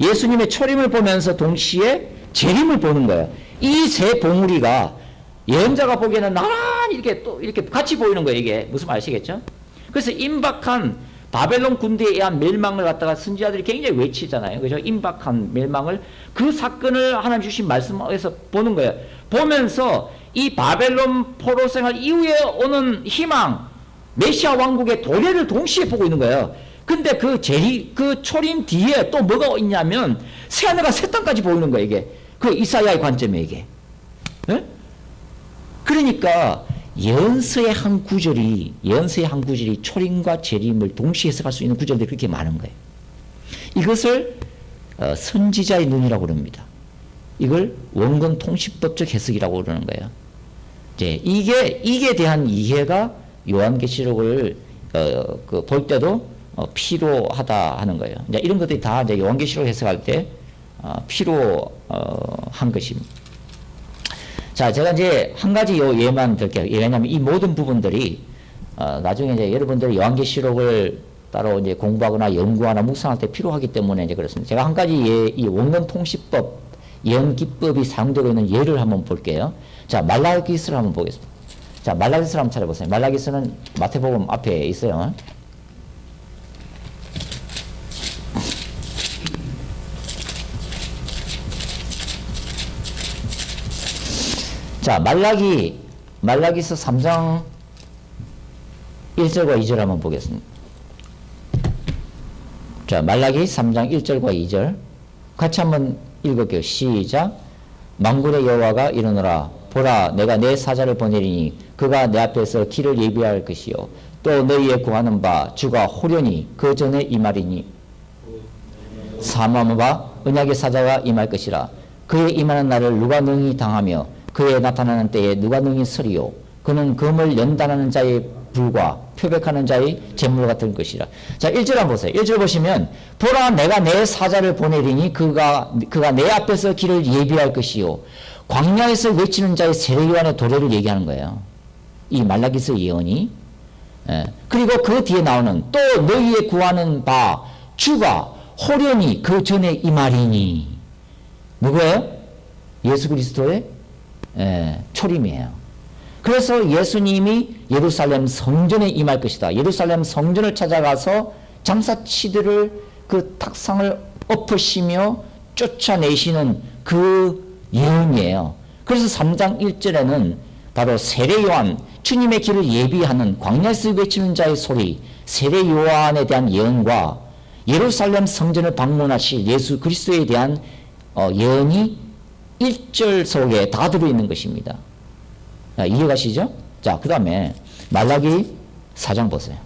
예수님의 초림을 보면서 동시에 재림을 보는 거예요. 이 세 봉우리가 예언자가 보기에는 나란히 이렇게 같이 보이는 거예요. 이게 무슨 말 아시겠죠? 그래서 임박한 바벨론 군대에 의한 멸망을 갖다가 선지자들이 굉장히 외치잖아요. 그죠? 임박한 멸망을 그 사건을 하나님 주신 말씀에서 보는 거예요. 보면서 이 바벨론 포로 생활 이후에 오는 희망, 메시아 왕국의 도래를 동시에 보고 있는 거예요. 근데 그 초림 뒤에 또 뭐가 있냐면 새하늘과 새 땅까지 보이는 거예요. 이게 그 이사야의 관점에 이게. 네? 그러니까 예언서의 한 구절이 초림과 재림을 동시에 해석할 수 있는 구절들이 그렇게 많은 거예요. 이것을 선지자의 눈이라고 그럽니다. 이걸 원근 통시법적 해석이라고 그러는 거예요. 이제 이게 대한 이해가 요한계시록을 볼 때도 필요하다 하는 거예요. 이제 이런 것들이 다 이제 요한계시록 해석할 때 필요한 것입니다. 자, 제가 이제 한 가지 예만 들게요. 왜냐하면 이 모든 부분들이 나중에 이제 여러분들이 요한계시록을 따로 이제 공부하거나 연구하거나 묵상할 때 필요하기 때문에 이제 그렇습니다. 제가 한 가지 이 원근 통시법 예언 기법이 사용되고 있는 예를 한번 볼게요. 자, 말라기스를 한번 보겠습니다. 자, 말라기스를 한번 찾아보세요. 말라기스는 마태복음 앞에 있어요. 자, 말라기서 3장 1절과 2절 한번 보겠습니다. 자, 말라기 3장 1절과 2절 같이 한번 읽을게요. 시작. 만군의 여호와가 이르노라. 보라, 내가 내 사자를 보내리니 그가 내 앞에서 길을 예비할 것이요 또 너희의 구하는 바 주가 호련히 그 전에 임하리니 사모함과 언약의 사자가 임할 것이라. 그의 임하는 날을 누가 능히 당하며 그의 나타나는 때에 누가 능히 서리요. 그는 금을 연단하는 자의 불과 표백하는 자의 재물 같은 것이라. 자, 1절 한번 보세요. 1절 보시면 보라, 내가 내 사자를 보내리니 그가 내 앞에서 길을 예비할 것이요 광야에서 외치는 자의 세례요한의 도래를 얘기하는 거예요. 이 말라기서 예언이. 그리고 그 뒤에 나오는 또 너희의 구하는 바 주가 호련히 그 전에 임하리니 누구예요? 예수 그리스도의 초림이에요. 그래서 예수님이 예루살렘 성전에 임할 것이다. 예루살렘 성전을 찾아가서 장사치들을 그 탁상을 엎으시며 쫓아내시는 그 예언이에요. 그래서 3장 1절에는 바로 세례요한, 주님의 길을 예비하는 광야에서 외치는 자의 소리, 세례요한에 대한 예언과 예루살렘 성전을 방문하실 예수 그리스도에 대한 예언이 1절 속에 다 들어있는 것입니다. 자, 이해가시죠? 자, 그 다음에 말라기 4장 보세요.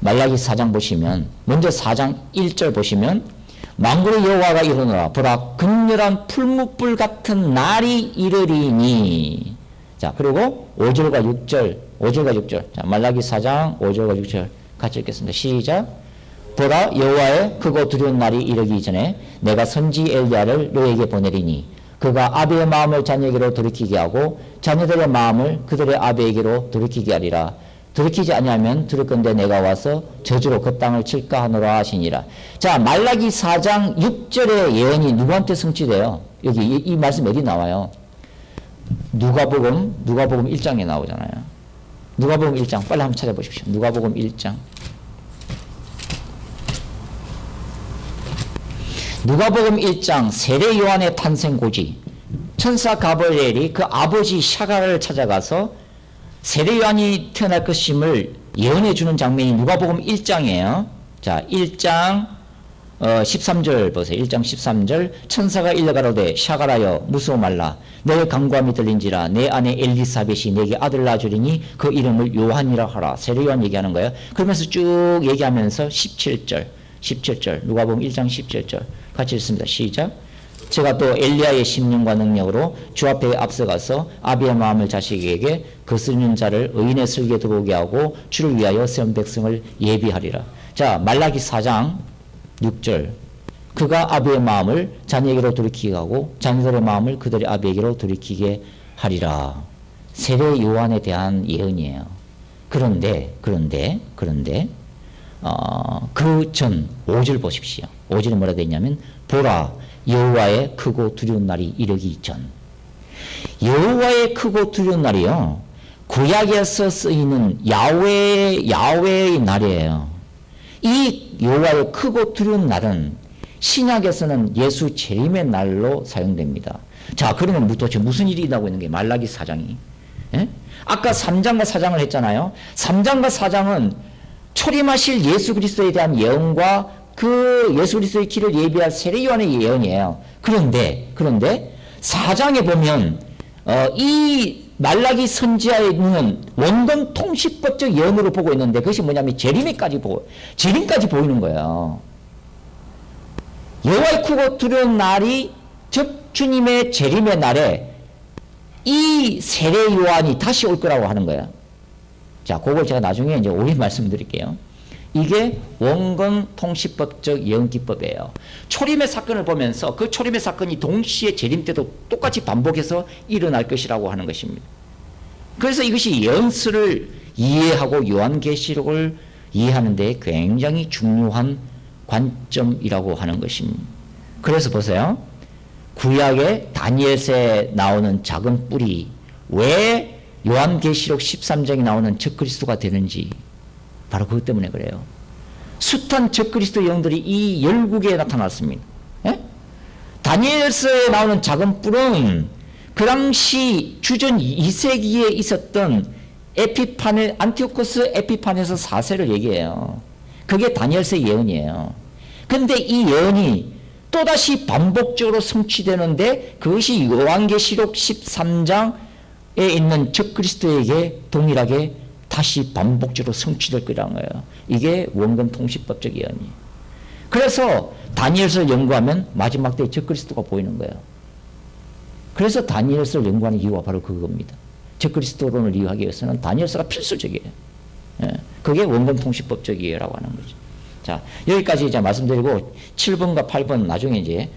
말라기 4장 보시면 먼저 4장 1절 보시면 만군의 여호와가 이르노라. 보라, 극렬한 풀무불 같은 날이 이르리니. 자, 그리고 5절과 6절. 자, 말라기 4장 5절과 6절 같이 읽겠습니다. 시작. 보라, 여호와의 크고 두려운 날이 이르기 전에 내가 선지 엘리야를 너에게 보내리니 그가 아비의 마음을 자녀에게로 돌이키게 하고 자녀들의 마음을 그들의 아비에게로 돌이키게 하리라. 돌이키지 아니하면 들을 건데 내가 와서 저주로 그 땅을 칠까 하노라 하시니라. 자, 말라기 4장 6절의 예언이 누구한테 성취돼요? 여기 이 말씀 어디 나와요? 누가복음 1장에 나오잖아요. 누가복음 1장 빨리 한번 찾아보십시오. 누가복음 1장. 누가복음 1장 세례 요한의 탄생 고지. 천사 가브리엘이 그 아버지 샤가를 찾아가서 세례 요한이 태어날 것임을 예언해 주는 장면이 누가복음 1장이에요. 자, 1장 13절 보세요. 1장 13절 천사가 일러가로되 샤가라여 무서워 말라. 너의 간구함이 들린지라. 내 아내 엘리사벳이 내게 아들 낳아주리니 그 이름을 요한이라 하라. 세례 요한 얘기하는 거예요. 그러면서 쭉 얘기하면서 17절 누가복음 1장 17절 같이 읽습니다. 시작. 제가 또 엘리야의 심령과 능력으로 주 앞에 앞서가서 아비의 마음을 자식에게 거스르는 자를 의인의 슬기에 들어오게 하고 주를 위하여 세운 백성을 예비하리라. 자, 말라기 4장 6절 그가 아비의 마음을 자녀에게로 돌이키게 하고 자녀들의 마음을 그들의 아비에게로 돌이키게 하리라. 세례 요한에 대한 예언이에요. 그런데 그 전 5절 보십시오. 5절에 뭐라 되어 있냐면 보라, 여호와의 크고 두려운 날이 이르기 전. 여호와의 크고 두려운 날이요, 구약에서 쓰이는 야훼의 날이에요. 이 여호와의 크고 두려운 날은 신약에서는 예수 재림의 날로 사용됩니다. 자, 그러면 도대체 무슨 일이 있다고 있는 게 말라기 4장이? 예? 아까 3장과 4장을 했잖아요. 3장과 4장은 초림하실 예수 그리스도에 대한 예언과 그 예수 그리스도의 길을 예비할 세례 요한의 예언이에요. 그런데 4장에 보면 이 말라기 선지자의 눈은 원건 통치법적 예언으로 보고 있는데 그것이 뭐냐면 재림까지 보이는 거예요. 여호와의 크고 두려운 날이 즉 주님의 재림의 날에 이 세례 요한이 다시 올 거라고 하는 거예요. 자, 그걸 제가 나중에 이제 오해 말씀드릴게요. 이게 원건 통치법적 예언 기법이에요. 초림의 사건을 보면서 그 초림의 사건이 동시에 재림 때도 똑같이 반복해서 일어날 것이라고 하는 것입니다. 그래서 이것이 예언서를 이해하고 요한계시록을 이해하는 데 굉장히 중요한 관점이라고 하는 것입니다. 그래서 보세요. 구약의 다니엘서에 나오는 작은 뿔이 왜 요한계시록 13장에 나오는 적그리스도가 되는지 바로 그것 때문에 그래요. 숱한 적그리스도 영들이 이 열국에 나타났습니다. 예? 다니엘서에 나오는 작은 뿔은 그 당시 주전 2세기에 있었던 안티오코스 에피파네스 4세를 얘기해요. 그게 다니엘서의 예언이에요. 근데 이 예언이 또다시 반복적으로 성취되는데 그것이 요한계시록 13장에 있는 적그리스도에게 동일하게 다시 반복적으로 성취될 거라는 거예요. 이게 원근 통치법적 예언이에요. 그래서 다니엘서를 연구하면 마지막 때에 적그리스도가 보이는 거예요. 그래서 다니엘서를 연구하는 이유가 바로 그겁니다. 적그리스도론을 이해하기 위해서는 다니엘서가 필수적이에요. 예, 그게 원근 통치법적 이해라고 하는 거죠. 자, 여기까지 이제 말씀드리고 7번과 8번 나중에 이제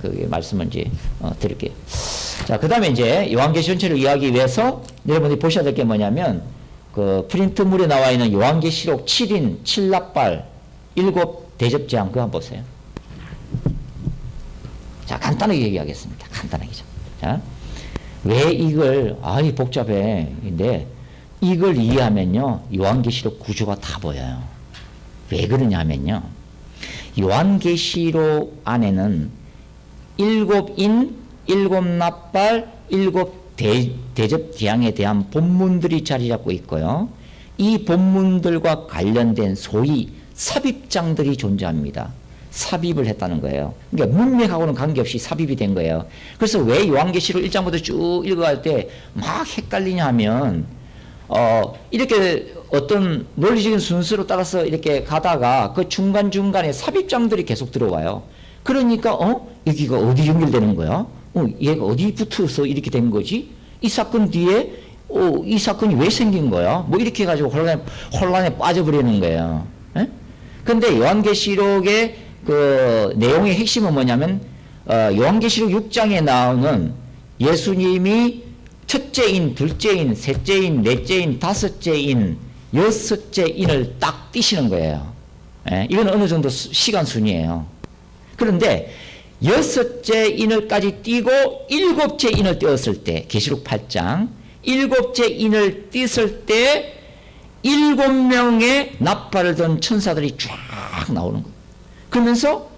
그 말씀을 이제 드릴게요. 자, 그다음에 이제 요한계시 전체를 이해하기 위해서 여러분들이 보셔야 될 게 뭐냐면 그 프린트물에 나와 있는 요한계시록 7인 7납발 7 대접제한 그거 한번 보세요. 자, 간단하게 얘기하겠습니다. 간단하게. 자, 왜 이걸 복잡해. 근데 이걸 이해하면요 요한계시록 구조가 다 보여요. 왜 그러냐 하면요 요한계시록 안에는 7인 7납발 7 대접재앙에 대한 본문들이 자리 잡고 있고요. 이 본문들과 관련된 소위 삽입장들이 존재합니다. 삽입을 했다는 거예요. 그러니까 문맥하고는 관계없이 삽입이 된 거예요. 그래서 왜 요한계시록 1장부터 쭉 읽어갈 때 막 헷갈리냐 하면 이렇게 어떤 논리적인 순서로 따라서 이렇게 가다가 그 중간중간에 삽입장들이 계속 들어와요. 그러니까 여기가 어디 연결되는 거야? 얘가 어디 붙어서 이렇게 된 거지? 이 사건 뒤에 이 사건이 왜 생긴 거야? 뭐 이렇게 해가지고 혼란에 빠져버리는 거예요. 근데 요한계시록의 그 내용의 핵심은 뭐냐면 요한계시록 6장에 나오는 예수님이 첫째인, 둘째인, 셋째인, 넷째인, 다섯째인, 여섯째인을 딱 띄시는 거예요. 이건 어느 정도 시간 순이에요. 그런데 여섯째 인을까지 띄고 일곱째 인을 띄었을 때 계시록 8장 일곱째 인을 띄었을 때 7명의 나팔을 든 천사들이 쫙 나오는 거예요. 그러면서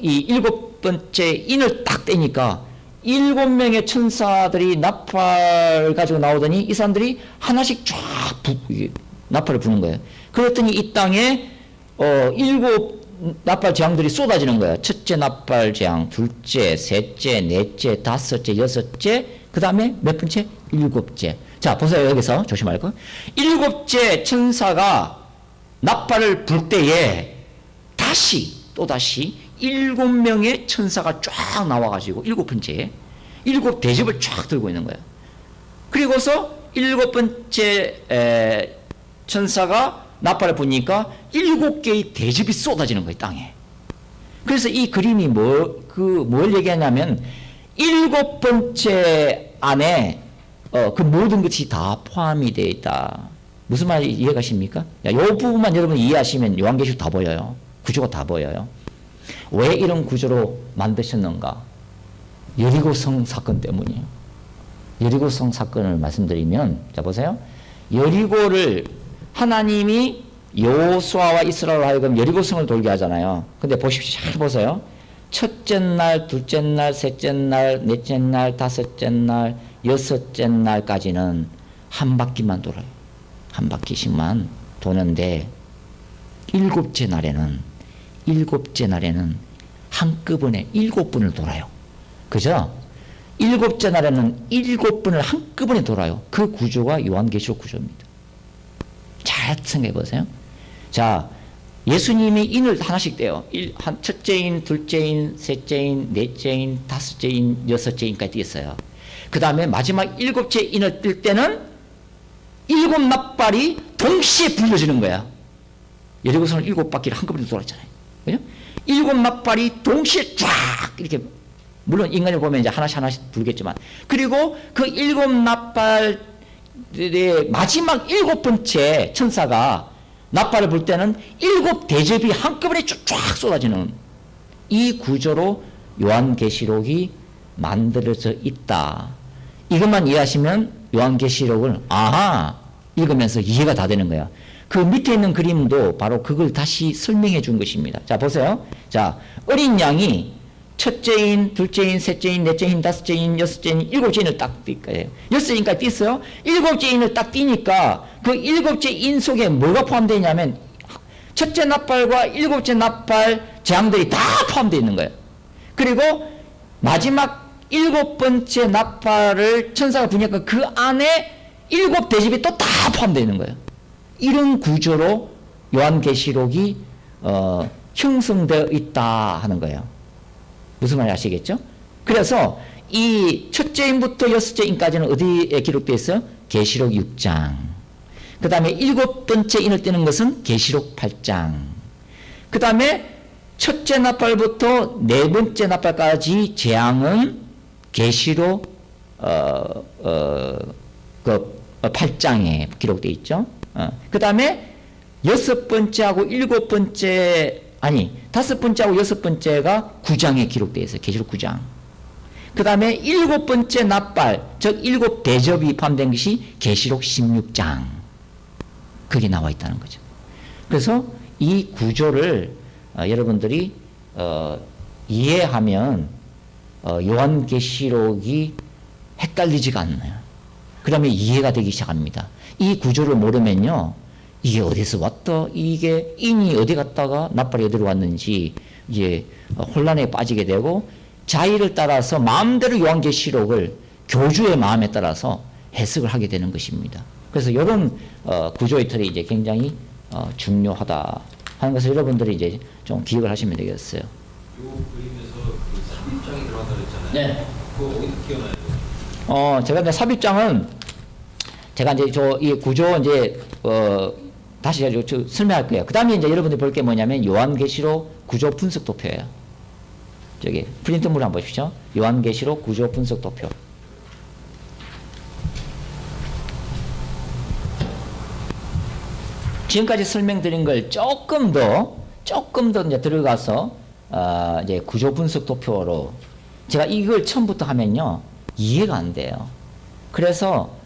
이 7번째 인을 딱 떼니까 7명의 천사들이 나팔 가지고 나오더니 이 사람들이 하나씩 쫙 나팔을 부는 거예요. 그랬더니 이 땅에 7 나팔 재앙들이 쏟아지는 거예요. 첫째 나팔 재앙, 둘째, 셋째, 넷째, 다섯째, 여섯째, 그 다음에 몇 번째? 7째. 자, 보세요. 여기서 조심할 거. 7째 천사가 나팔을 불 때에 또다시 7명의 천사가 쫙 나와가지고 7번째 7 대접을 쫙 들고 있는 거예요. 그리고서 7번째 천사가 나팔을 부니까 7개의 대접이 쏟아지는 거예요, 땅에. 그래서 이 그림이 뭘 얘기하냐면 7번째 안에 그 모든 것이 다 포함이 되어 있다. 무슨 말이 이해가십니까? 이 부분만 여러분 이해하시면 요한계시록 다 보여요. 구조가 다 보여요. 왜 이런 구조로 만드셨는가? 여리고성 사건 때문이에요. 여리고성 사건을 말씀드리면, 자 보세요. 여리고를 하나님이 여호수아와 이스라엘로 하여금 여리고성을 돌게 하잖아요. 근데 보십시오. 잘 보세요. 첫째 날, 둘째 날, 셋째 날, 넷째 날, 다섯째 날, 여섯째 날까지는 한 바퀴만 돌아요. 한 바퀴씩만 도는데 일곱째 날에는 한꺼번에 7번을 돌아요. 그죠? 일곱째 날에는 7번을 한꺼번에 돌아요. 그 구조가 요한계시록 구조입니다. 잘 생각해 보세요. 자, 예수님이 인을 하나씩 떼요. 첫째인, 둘째인, 셋째인, 넷째인, 다섯째인, 여섯째인까지 띄었어요. 그 다음에 마지막 7째 인을 뜰 때는 7 납발이 동시에 불려지는 거야. 여리고성을 7바퀴를 한꺼번에 돌았잖아요. 그죠? 7 납발이 동시에 쫙 이렇게, 물론 인간을 보면 이제 하나씩 불겠지만, 그리고 그 7 납발의 마지막 7번째 천사가 납발을 불 때는 7 대접이 한꺼번에 쫙 쏟아지는 이 구조로 요한계시록이 만들어져 있다. 이것만 이해하시면 요한계시록을 읽으면서 이해가 다 되는 거야. 그 밑에 있는 그림도 바로 그걸 다시 설명해 준 것입니다. 자, 보세요. 자, 어린 양이 첫째인, 둘째인, 셋째인, 넷째인, 다섯째인, 여섯째인, 7째인을 딱 띌 거예요. 6인까지 띄었어요. 7째인을 딱 띄니까 그 7째 인 속에 뭐가 포함되어 있냐면 첫째 납발과 7째 납발 재앙들이 다 포함되어 있는 거예요. 그리고 마지막 7번째 납발을 천사가 부니까 그 안에 7 대접이 또 다 포함되어 있는 거예요. 이런 구조로 요한계시록이 형성되어 있다 하는 거예요. 무슨 말인지 아시겠죠? 그래서 이 첫째인부터 6째인까지는 어디에 기록되어 있어요? 계시록 6장. 그 다음에 7번째 인을 떼는 것은 계시록 8장. 그 다음에 첫째 납발부터 4번째 납발까지 재앙은 계시록 8장에 기록되어 있죠. 그 다음에 6번째하고 7번째, 아니 5번째하고 6번째가 9장에 기록되어 있어요. 계시록 9장. 그 다음에 7번째 납발, 즉 7 대접이 포함된 것이 계시록 16장. 그게 나와 있다는 거죠. 그래서 이 구조를 여러분들이 이해하면 요한계시록이 헷갈리지가 않나요? 그러면 이해가 되기 시작합니다. 이 구조를 모르면요, 이게 어디서 왔다, 이게 인이 어디 갔다가 납발이 어디로 왔는지 이제 혼란에 빠지게 되고, 자의를 따라서 마음대로 요한계시록을 교주의 마음에 따라서 해석을 하게 되는 것입니다. 그래서 이런 구조의 틀이 이제 굉장히 중요하다 하는 것을 여러분들이 이제 좀 기억을 하시면 되겠어요. 요 그림에서 그 삽입장이 들어간다 그랬잖아요. 네. 그거 어디서 튀어나와요? 제가 이제 삽입장은 제가 이제 이 구조 이제 다시 설명할 거예요. 그 다음에 이제 여러분들이 볼 게 뭐냐면 요한계시록 구조 분석 도표예요. 저기 프린트물 한번 보십시오. 요한계시록 구조 분석 도표. 지금까지 설명드린 걸 조금 더 이제 들어가서 이제 구조 분석 도표로, 제가 이걸 처음부터 하면요 이해가 안 돼요. 그래서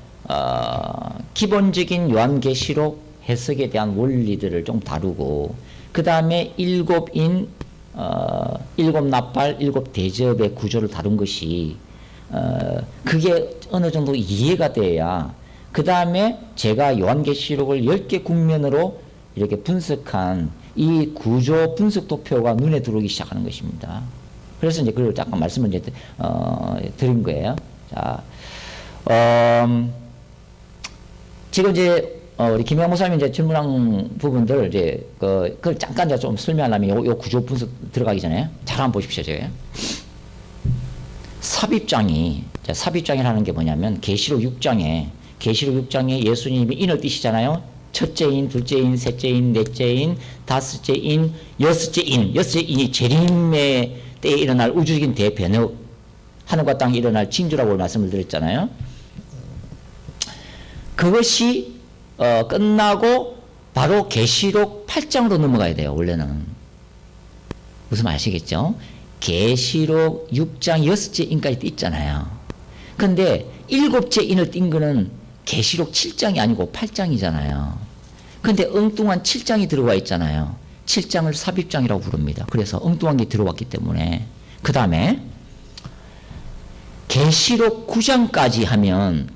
기본적인 요한계시록 해석에 대한 원리들을 좀 다루고, 그 다음에 7인, 7 납발, 7 대접의 구조를 다룬 것이 그게 어느 정도 이해가 돼야, 그 다음에 제가 요한계시록을 10개 국면으로 이렇게 분석한 이 구조 분석 도표가 눈에 들어오기 시작하는 것입니다. 그래서 이제 그걸 잠깐 말씀을 이제 드린 거예요. 자, 지금 이제 우리 김영 목사님이 이제 질문한 부분들 이제 그걸 잠깐 제가 좀 설명하려면 요 구조 분석 들어가기 전에 잘 한번 보십시오. 제가 삽입장이라는 게 뭐냐면 계시록 6장에 예수님이 인을 띄시잖아요. 첫째인, 둘째인, 셋째인, 넷째인, 다섯째인, 여섯째인이 재림의 때에 일어날 우주적인 대변혁, 하늘과 땅에 일어날 징조라고 말씀을 드렸잖아요. 그것이 끝나고 바로 계시록 8장으로 넘어가야 돼요. 원래는 무슨 말 아시겠죠? 계시록 6장 6째 인까지 띄잖아요. 근데 7째 인을 띈 거는 계시록 7장이 아니고 8장이잖아요. 근데 엉뚱한 7장이 들어와 있잖아요. 7장을 삽입장이라고 부릅니다. 그래서 엉뚱한 게 들어왔기 때문에. 그 다음에 계시록 9장까지 하면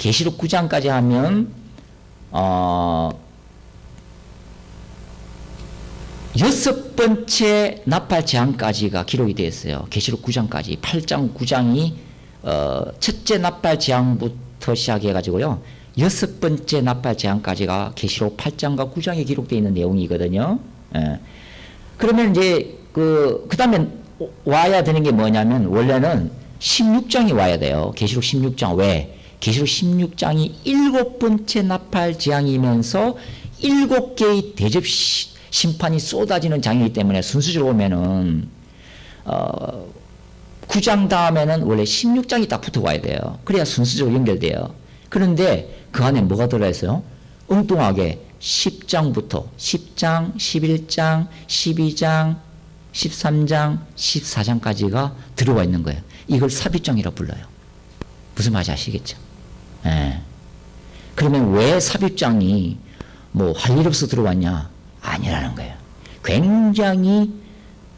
여섯 번째 나팔 재앙까지가 기록이 되어 있어요. 계시록 9장까지 8장 9장이 첫째 나팔 재앙부터 시작해 가지고요. 여섯 번째 나팔 재앙까지가 계시록 8장과 9장에 기록되어 있는 내용이거든요. 예. 그러면 이제 그다음에 와야 되는 게 뭐냐면 원래는 16장이 와야 돼요. 계시록 16장. 왜? 계시록 16장이 일곱 번째 나팔 재앙이면서 일곱 개의 대접 심판이 쏟아지는 장이기 때문에 순서적으로 보면은 9장 다음에는 원래 16장이 딱 붙어 와야 돼요. 그래야 순서적으로 연결돼요. 그런데 그 안에 뭐가 들어있어요? 엉뚱하게 10장부터 10장, 11장, 12장, 13장, 14장까지가 들어와 있는 거예요. 이걸 삽입장이라고 불러요. 무슨 말인지 아시겠죠? 예. 그러면 왜 삽입장이 뭐 할 일 없어 들어왔냐? 아니라는 거예요. 굉장히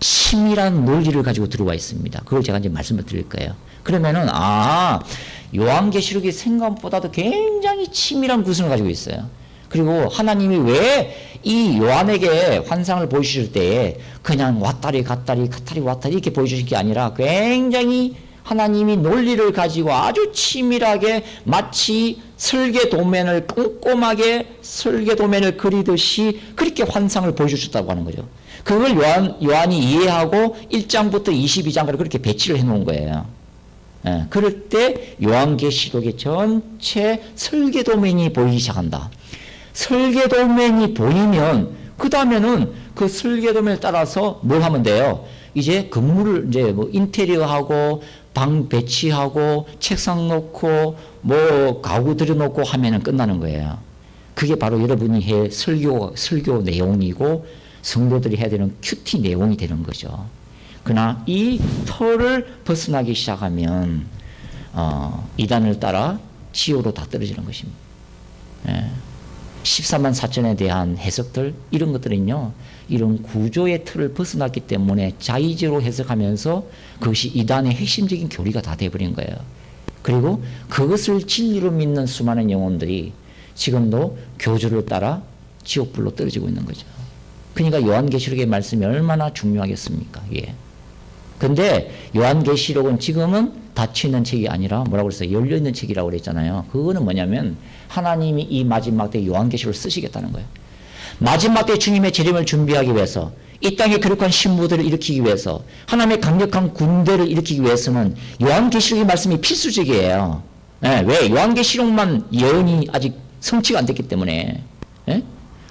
치밀한 논리를 가지고 들어와 있습니다. 그걸 제가 이제 말씀을 드릴 거예요. 그러면은 요한계시록이 생각보다도 굉장히 치밀한 구성을 가지고 있어요. 그리고 하나님이 왜 이 요한에게 환상을 보여주실 때에 그냥 왔다리 갔다리 왔다리 이렇게 보여주신 게 아니라 굉장히 하나님이 논리를 가지고 아주 치밀하게 마치 설계도면을 꼼꼼하게 설계도면을 그리듯이 그렇게 환상을 보여주셨다고 하는 거죠. 그걸 요한이 이해하고 1장부터 22장까지 그렇게 배치를 해놓은 거예요. 예, 그럴 때 요한계시록의 전체 설계도면이 보이기 시작한다. 설계도면이 보이면 그 다음에는 그 설계도면을 따라서 뭘 하면 돼요? 이제 건물을 이제 뭐 인테리어하고 방 배치하고 책상 놓고 뭐 가구 들여놓고 하면은 끝나는 거예요. 그게 바로 여러분이 해 설교 내용이고 성도들이 해야 되는 큐티 내용이 되는 거죠. 그러나 이 터를 벗어나기 시작하면 이단을 따라 지옥으로 다 떨어지는 것입니다. 예. 14만 4천에 대한 해석들 이런 것들은요. 이런 구조의 틀을 벗어났기 때문에 자의적으로 해석하면서 그것이 이단의 핵심적인 교리가 다 돼버린 거예요. 그리고 그것을 진리로 믿는 수많은 영혼들이 지금도 교주를 따라 지옥불로 떨어지고 있는 거죠. 그러니까 요한계시록의 말씀이 얼마나 중요하겠습니까? 예. 근데 요한계시록은 지금은 닫혀있는 책이 아니라 뭐라고 그랬어요? 열려있는 책이라고 그랬잖아요. 그거는 뭐냐면 하나님이 이 마지막 때 요한계시록을 쓰시겠다는 거예요. 마지막 때 주님의 재림을 준비하기 위해서 이 땅에 거룩한 신부들을 일으키기 위해서 하나님의 강력한 군대를 일으키기 위해서는 요한계시록의 말씀이 필수적이에요. 예, 왜? 요한계시록만 예언이 아직 성취가 안 됐기 때문에. 예?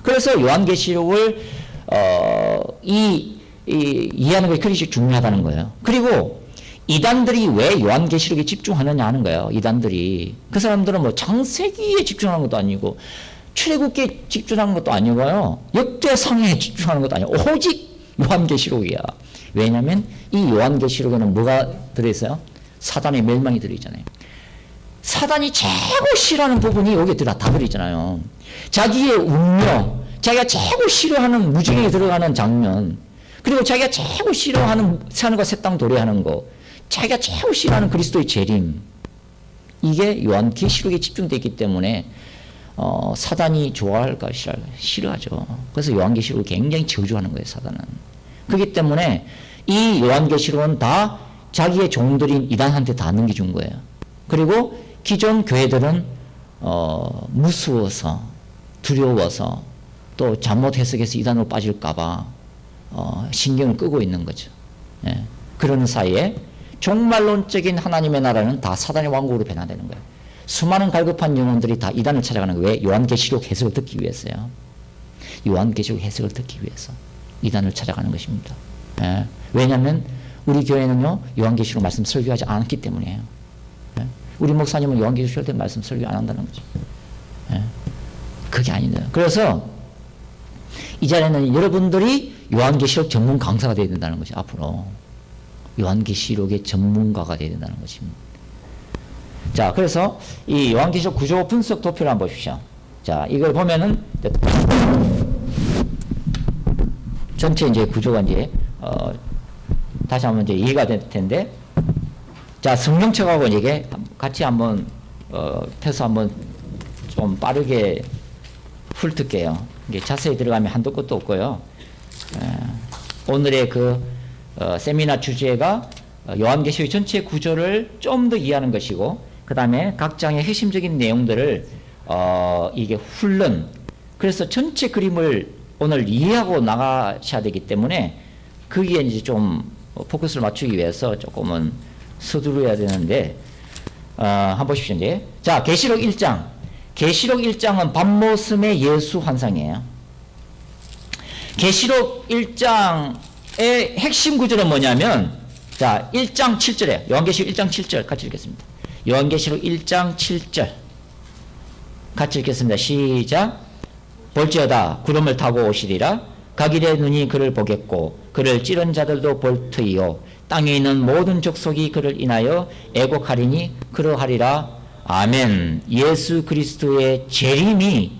그래서 요한계시록을 이해하는 것이 그렇게 중요하다는 거예요. 그리고 이단들이 왜 요한계시록에 집중하느냐 하는 거예요. 이단들이. 그 사람들은 뭐 창세기에 집중하는 것도 아니고 출애굽기에 집중하는 것도 아니고요. 역대상에 집중하는 것도 아니고 오직 요한계시록이야. 왜냐하면 이 요한계시록에는 뭐가 들어있어요? 사단의 멸망이 들어있잖아요. 사단이 최고 싫어하는 부분이 여기에 다 들어있잖아요. 자기의 운명, 자기가 최고 싫어하는 무지개에 들어가는 장면, 그리고 자기가 최고 싫어하는 하늘과 새 땅 도래하는 거, 자기가 최고 싫어하는 그리스도의 재림, 이게 요한계시록에 집중되어 있기 때문에 사단이 좋아할까 싫어하죠. 그래서 요한계시록을 굉장히 저주하는 거예요. 사단은. 그렇기 때문에 이 요한계시록은 다 자기의 종들인 이단한테 다 넘겨준 거예요. 그리고 기존 교회들은 무서워서 두려워서 또 잘못 해석해서 이단으로 빠질까 봐 신경을 끄고 있는 거죠. 예. 그러는 사이에 종말론적인 하나님의 나라는 다 사단의 왕국으로 변화되는 거예요. 수많은 갈급한 영혼들이 다 이단을 찾아가는 거예요. 왜? 요한계시록 해석을 듣기 위해서요. 요한계시록 해석을 듣기 위해서 이단을 찾아가는 것입니다. 예. 왜냐하면 우리 교회는요 요한계시록 말씀 설교하지 않았기 때문이에요. 예. 우리 목사님은 요한계시록 때 말씀 설교 안 한다는 거죠. 예. 그게 아니다. 그래서 이 자리에는 여러분들이 요한계시록 전문 강사가 되어야 된다는 것이 앞으로 요한계시록의 전문가가 되어야 된다는 것입니다. 자, 그래서 이 요한계시록 구조 분석 도표를 한번 보십시오. 자, 이걸 보면은 전체 이제 구조가 이제 다시 한번 이제 이해가 될 텐데, 자, 성령책하고 이게 같이 한번 펴서 한번 좀 빠르게 훑을게요. 이게 자세히 들어가면 한도 끝도 없고요. 오늘의 그 세미나 주제가 요한계시록 전체 구조를 좀 더 이해하는 것이고, 그 다음에 각 장의 핵심적인 내용들을 이게 훑는, 그래서 전체 그림을 오늘 이해하고 나가셔야 되기 때문에 거기에 이제 좀 포커스를 맞추기 위해서 조금은 서두르야 되는데, 한번 보십시오. 이제 자, 계시록 1장. 계시록 1장은 밤모섬의 예수 환상이에요. 계시록 1장의 핵심 구조는 뭐냐면, 자, 1장 7절에 요한계시록 1장 7절 같이 읽겠습니다. 요한계시록 1장 7절 같이 읽겠습니다. 시작. 볼지어다 구름을 타고 오시리라. 각일의 눈이 그를 보겠고 그를 찌른 자들도 볼 터이요 땅에 있는 모든 족속이 그를 인하여 애곡하리니 그러하리라. 아멘. 예수 그리스도의 재림이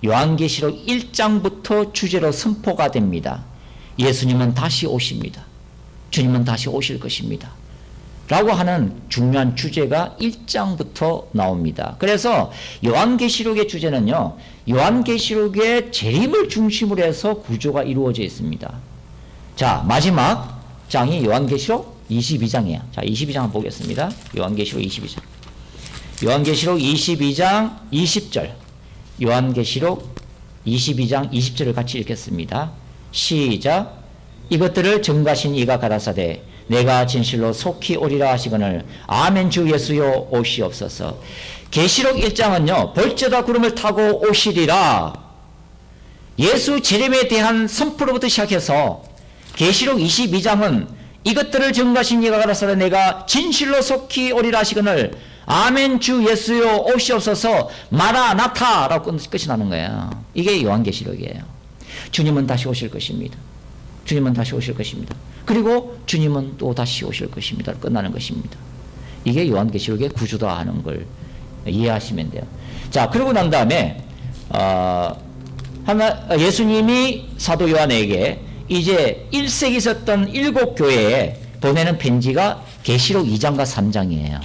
요한계시록 1장부터 주제로 선포가 됩니다. 예수님은 다시 오십니다. 주님은 다시 오실 것입니다. 라고 하는 중요한 주제가 1장부터 나옵니다. 그래서 요한계시록의 주제는요, 요한계시록의 재림을 중심으로 해서 구조가 이루어져 있습니다. 자, 마지막 장이 요한계시록 22장이에요. 자, 22장 한번 보겠습니다. 요한계시록 22장. 요한계시록 22장 20절. 요한계시록 22장 20절을 같이 읽겠습니다. 시작. 이것들을 증거하신 이가 가라사대 내가 진실로 속히 오리라 하시거늘 아멘. 주 예수여 오시옵소서. 계시록 1장은요, 볼지어다 구름을 타고 오시리라. 예수 재림에 대한 선포로부터 시작해서 계시록 22장은 이것들을 증거하신 이가 가라사대 내가 진실로 속히 오리라 하시거늘 아멘. 주 예수여 오시옵소서. 마라나타라고 끝이 나는 거예요. 이게 요한계시록이에요. 주님은 다시 오실 것입니다. 주님은 다시 오실 것입니다. 그리고 주님은 또 다시 오실 것입니다. 끝나는 것입니다. 이게 요한계시록의 구조다 하는 걸 이해하시면 돼요. 자, 그러고 난 다음에 예수님이 사도 요한에게 이제 1세기 있었던 7교회에 보내는 편지가 계시록 2장과 3장이에요.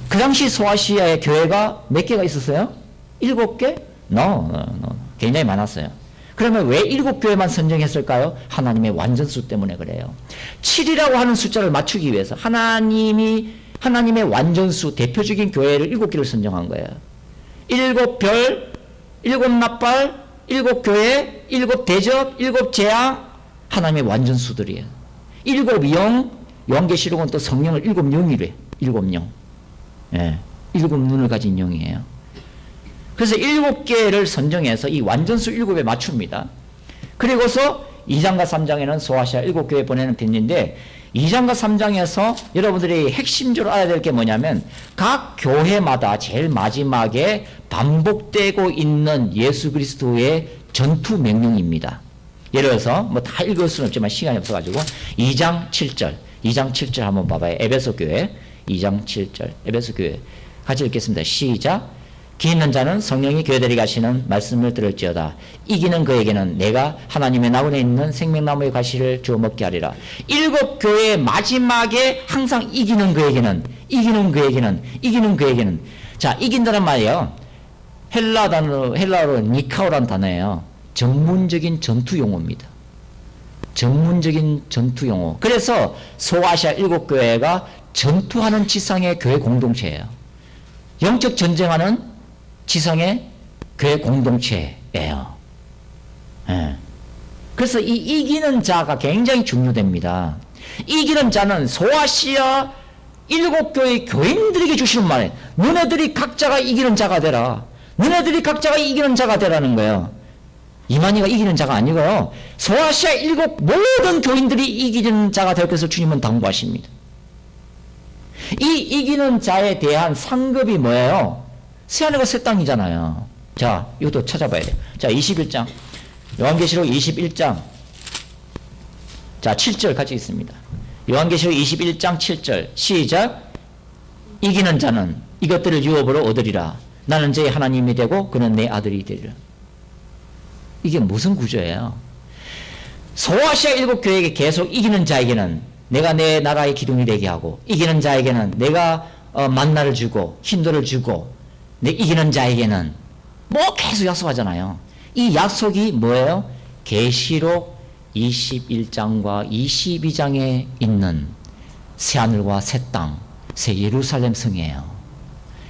그 당시 소아시아의 교회가 몇 개가 있었어요? 7개? No. 굉장히 많았어요. 그러면 왜 7교회만 선정했을까요? 하나님의 완전수 때문에 그래요. 7이라고 하는 숫자를 맞추기 위해서 하나님의 완전수 대표적인 교회를 7개를 선정한 거예요. 7별, 7납발, 7교회, 7대접, 7재앙, 하나님의 완전수들이에요. 7영, 요한계시록은 또 성령을 7영이래. 7영. 예, 7눈을 가진 영이에요. 그래서 7개를 선정해서 이 완전수 7에 맞춥니다. 그리고서 2장과 3장에는 소아시아 7교회 보내는 편지인데, 2장과 3장에서 여러분들이 핵심적으로 알아야 될 게 뭐냐면, 각 교회마다 제일 마지막에 반복되고 있는 예수 그리스도의 전투 명령입니다. 예를 들어서 뭐 다 읽을 수는 없지만 시간이 없어가지고 2장 7절 한번 봐봐요. 에베소 교회 2장 7절 에베소 교회 같이 읽겠습니다. 시작. 기 있는 자는 성령이 교회들이 가시는 말씀을 들을지어다. 이기는 그에게는 내가 하나님의 나무에 있는 생명나무의 과실을 주어 먹게 하리라. 7교회의 마지막에 항상 이기는 그에게는. 자, 이긴다는 말이에요. 헬라어로 니카오라는 단어예요. 전문적인 전투 용어입니다. 전문적인 전투 용어. 그래서 소아시아 7교회가 전투하는 지상의 교회 공동체예요. 영적 전쟁하는 지상의 교회 공동체예요. 예. 그래서 이 이기는 자가 굉장히 중요됩니다. 이기는 자는 소아시아 7교회 교인들에게 주시는 말이에요. 너네들이 각자가 이기는 자가 되라. 너네들이 각자가 이기는 자가 되라는 거예요. 이만희가 이기는 자가 아니고요. 소아시아 7 모든 교인들이 이기는 자가 될 것을 주님은 당부하십니다. 이 이기는 자에 대한 상급이 뭐예요? 새하늘과 새 땅이잖아요. 자, 이것도 찾아봐야 돼요. 자, 21장. 요한계시록 21장. 자, 7절 같이 있습니다. 요한계시록 21장 7절. 시작. 이기는 자는 이것들을 유업으로 얻으리라. 나는 제 하나님이 되고 그는 내 아들이 되리라. 이게 무슨 구조예요? 소아시아 일곱 교회에게 계속 이기는 자에게는 내가 내 나라의 기둥이 되게 하고, 이기는 자에게는 내가 만나를 주고 힘도를 주고, 내 이기는 자에게는 뭐 계속 약속하잖아요. 이 약속이 뭐예요? 계시록 21장과 22장에 있는 새하늘과 새 땅, 새 예루살렘 성이에요.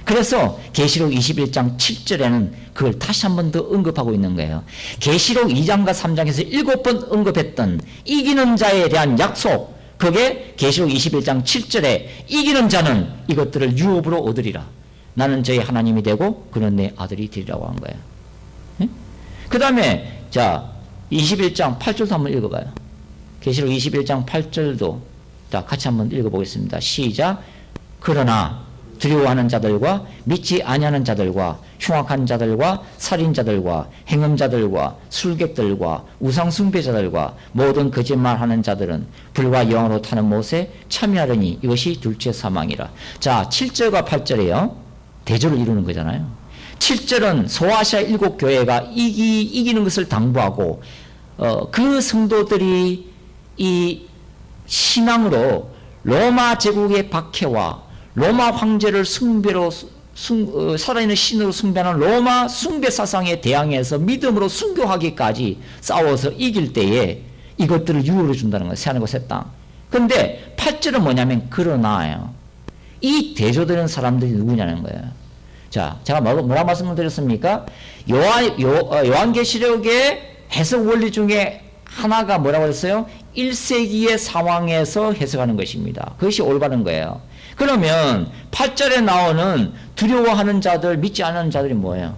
그래서 계시록 21장 7절에는 그걸 다시 한 번 더 언급하고 있는 거예요. 계시록 2장과 3장에서 7번 언급했던 이기는 자에 대한 약속, 그게 계시록 21장 7절에 이기는 자는 이것들을 유업으로 얻으리라. 나는 저희 하나님이 되고 그는 내 아들이 되리라고 한 거예요. 그 다음에 자 21장 8절도 한번 읽어봐요. 계시록 21장 8절도 자 같이 한번 읽어보겠습니다. 시작. 그러나 두려워하는 자들과 믿지 아니하는 자들과 흉악한 자들과 살인자들과 행음자들과 술객들과 우상숭배자들과 모든 거짓말하는 자들은 불과 영으로 타는 못에 참여하려니 이것이 둘째 사망이라. 자 7절과 8절이에요. 대조를 이루는 거잖아요. 7절은 소아시아 일곱 교회가 이기는 것을 당부하고 그 성도들이 이 신앙으로 로마 제국의 박해와 로마 황제를 숭배로 살아있는 신으로 숭배하는 로마 숭배 사상에 대항해서 믿음으로 순교하기까지 싸워서 이길 때에 이것들을 유효로 준다는 거예요. 새하늘과 새 땅. 그런데 8절은 뭐냐면 그러나요. 이 대조되는 사람들이 누구냐는 거예요. 자, 제가 뭐라 말씀을 드렸습니까? 요한계시록의 해석 원리 중에 하나가 뭐라고 했어요? 1세기의 상황에서 해석하는 것입니다. 그것이 올바른 거예요. 그러면 8절에 나오는 두려워하는 자들, 믿지 않는 자들이 뭐예요?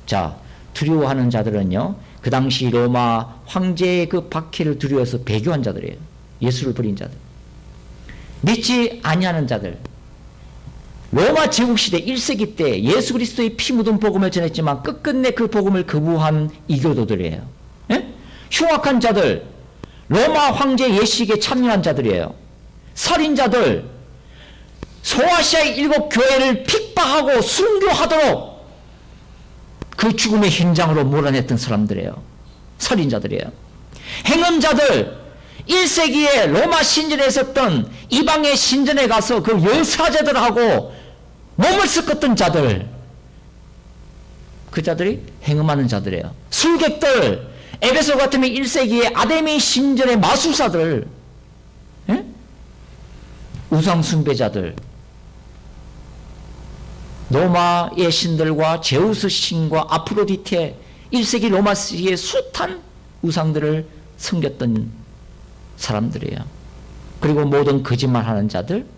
자, 두려워하는 자들은요, 그 당시 로마 황제의 그 박해를 두려워서 배교한 자들이에요. 예수를 버린 자들. 믿지 아니하는 자들. 로마 제국시대 1세기 때 예수 그리스도의 피 묻은 복음을 전했지만 끝끝내 그 복음을 거부한 이교도들이에요. 예? 흉악한 자들, 로마 황제 예식에 참여한 자들이에요. 살인자들, 소아시아의 일곱 교회를 핍박하고 순교하도록 그 죽음의 현장으로 몰아냈던 사람들이에요. 살인자들이에요. 행음자들, 1세기에 로마 신전에 있었던 이방의 신전에 가서 그 여사제들하고 몸을 섞었던 자들, 그 자들이 행음하는 자들이에요. 술객들, 에베소 같으면 1세기에 아데미 신전의 마술사들, 예? 우상숭배자들, 로마의 신들과 제우스 신과 아프로디테, 1세기 로마시의 숱한 우상들을 섬겼던 사람들이에요. 그리고 모든 거짓말하는 자들,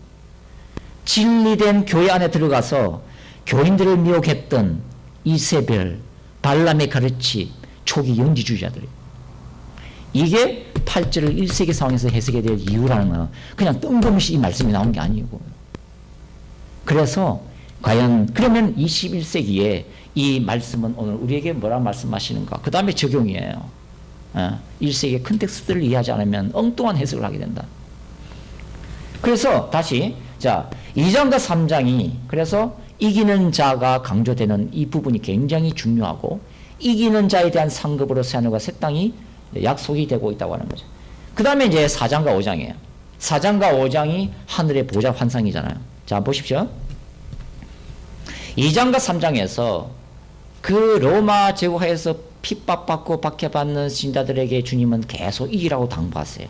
진리된 교회 안에 들어가서 교인들을 미혹했던 이세벨, 발람의 가르치, 초기 영지주의자들이에요. 이게 8절을 1세기 상황에서 해석해야 될 이유라는 거예요. 그냥 뜬금없이 이 말씀이 나온 게 아니고. 그래서 과연 그러면 21세기에 이 말씀은 오늘 우리에게 뭐라 말씀하시는가? 그 다음에 적용이에요. 1세기의 컨텍스트를 이해하지 않으면 엉뚱한 해석을 하게 된다. 그래서 다시 자 2장과 3장이 그래서 이기는 자가 강조되는 이 부분이 굉장히 중요하고 이기는 자에 대한 상급으로 새하늘과 새 땅이 약속이 되고 있다고 하는 거죠. 그 다음에 이제 4장과 5장이에요. 4장과 5장이 하늘의 보좌 환상이잖아요. 자 보십시오. 2장과 3장에서 그 로마 제국하에서 핍박받고 박해받는 신자들에게 주님은 계속 이기라고 당부하세요.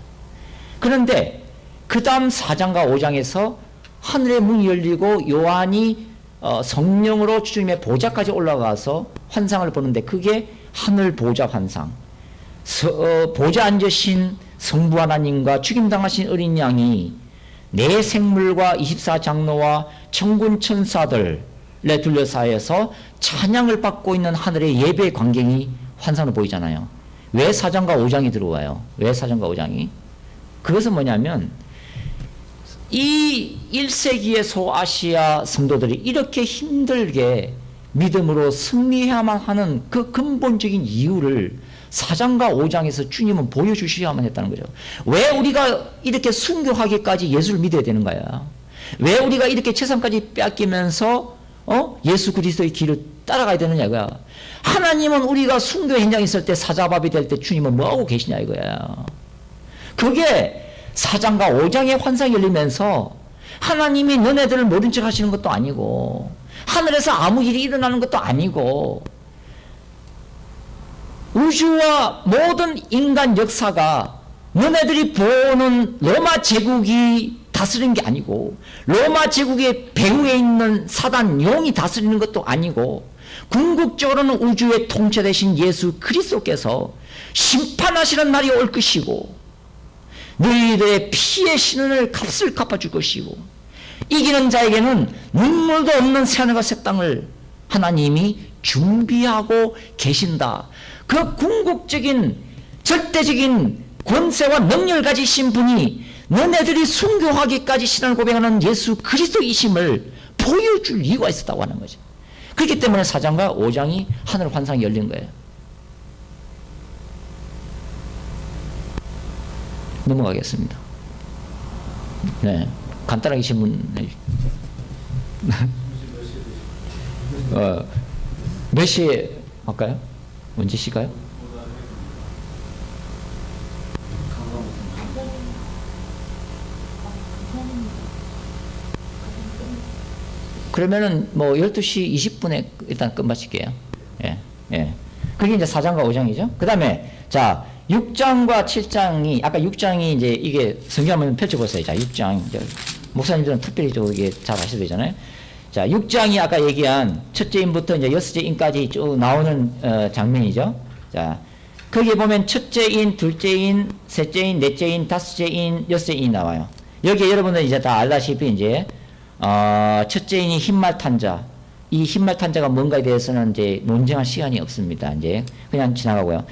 그런데 그 다음 4장과 5장에서 하늘의 문이 열리고 요한이 성령으로 주님의 보좌까지 올라가서 환상을 보는데 그게 하늘 보좌 환상. 보좌 앉으신 성부 하나님과 죽임당하신 어린 양이 네 생물과 24장로와 천군 천사들에 둘러싸여서 찬양을 받고 있는 하늘의 예배 광경이 환상으로 보이잖아요. 왜 4장과 5장이 들어와요? 왜 4장과 5장이? 그것은 뭐냐면 이 1세기의 소아시아 성도들이 이렇게 힘들게 믿음으로 승리해야만 하는 그 근본적인 이유를 4장과 5장에서 주님은 보여주셔야만 했다는 거죠. 왜 우리가 이렇게 순교하기까지 예수를 믿어야 되는 거야? 왜 우리가 이렇게 최선까지 뺏기면서 예수 그리스도의 길을 따라가야 되느냐 이거야. 하나님은 우리가 순교 현장에 있을 때 사자밥이 될 때 주님은 뭐하고 계시냐 이거야. 그게 4장과 5장의 환상이 열리면서 하나님이 너네들을 모른 척 하시는 것도 아니고 하늘에서 아무 일이 일어나는 것도 아니고 우주와 모든 인간 역사가 너네들이 보는 로마 제국이 다스리는 게 아니고 로마 제국의 배후에 있는 사단 용이 다스리는 것도 아니고 궁극적으로는 우주의 통치 되신 예수 그리스도께서 심판하시는 날이 올 것이고 너희들의 피의 신을 값을 갚아줄 것이고 이기는 자에게는 눈물도 없는 새하늘과 새 땅을 하나님이 준비하고 계신다. 그 궁극적인 절대적인 권세와 능력을 가지신 분이 너네들이 순교하기까지 신앙을 고백하는 예수 그리스도이심을 보여줄 이유가 있었다고 하는 거죠. 그렇기 때문에 4장과 5장이 하늘 환상이 열린 거예요. 넘어가겠습니다. 네, 간단하게 질문해 몇 시에 할까요? 언제 시가요? 그러면은 뭐 12시 20분에 일단 끝마칠게요. 예, 예. 그게 이제 4장과 5장이죠. 그 다음에, 자, 6장과 7장이, 아까 6장이 이제 이게 성경 한번 펼쳐보세요. 자, 6장. 목사님들은 특별히 이게 잘 아셔야 되잖아요. 자, 6장이 아까 얘기한 첫째 인부터 이제 여섯째 인까지 쭉 나오는 장면이죠. 자, 거기에 보면 첫째 인, 둘째 인, 셋째 인, 넷째 인, 다섯째 인, 여섯째 인이 나와요. 여기에 여러분들 이제 다 알다시피 이제 첫째 인이 흰말 탄자. 이 흰말 탄자가 뭔가에 대해서는 이제 논쟁할 시간이 없습니다. 이제 그냥 지나가고요.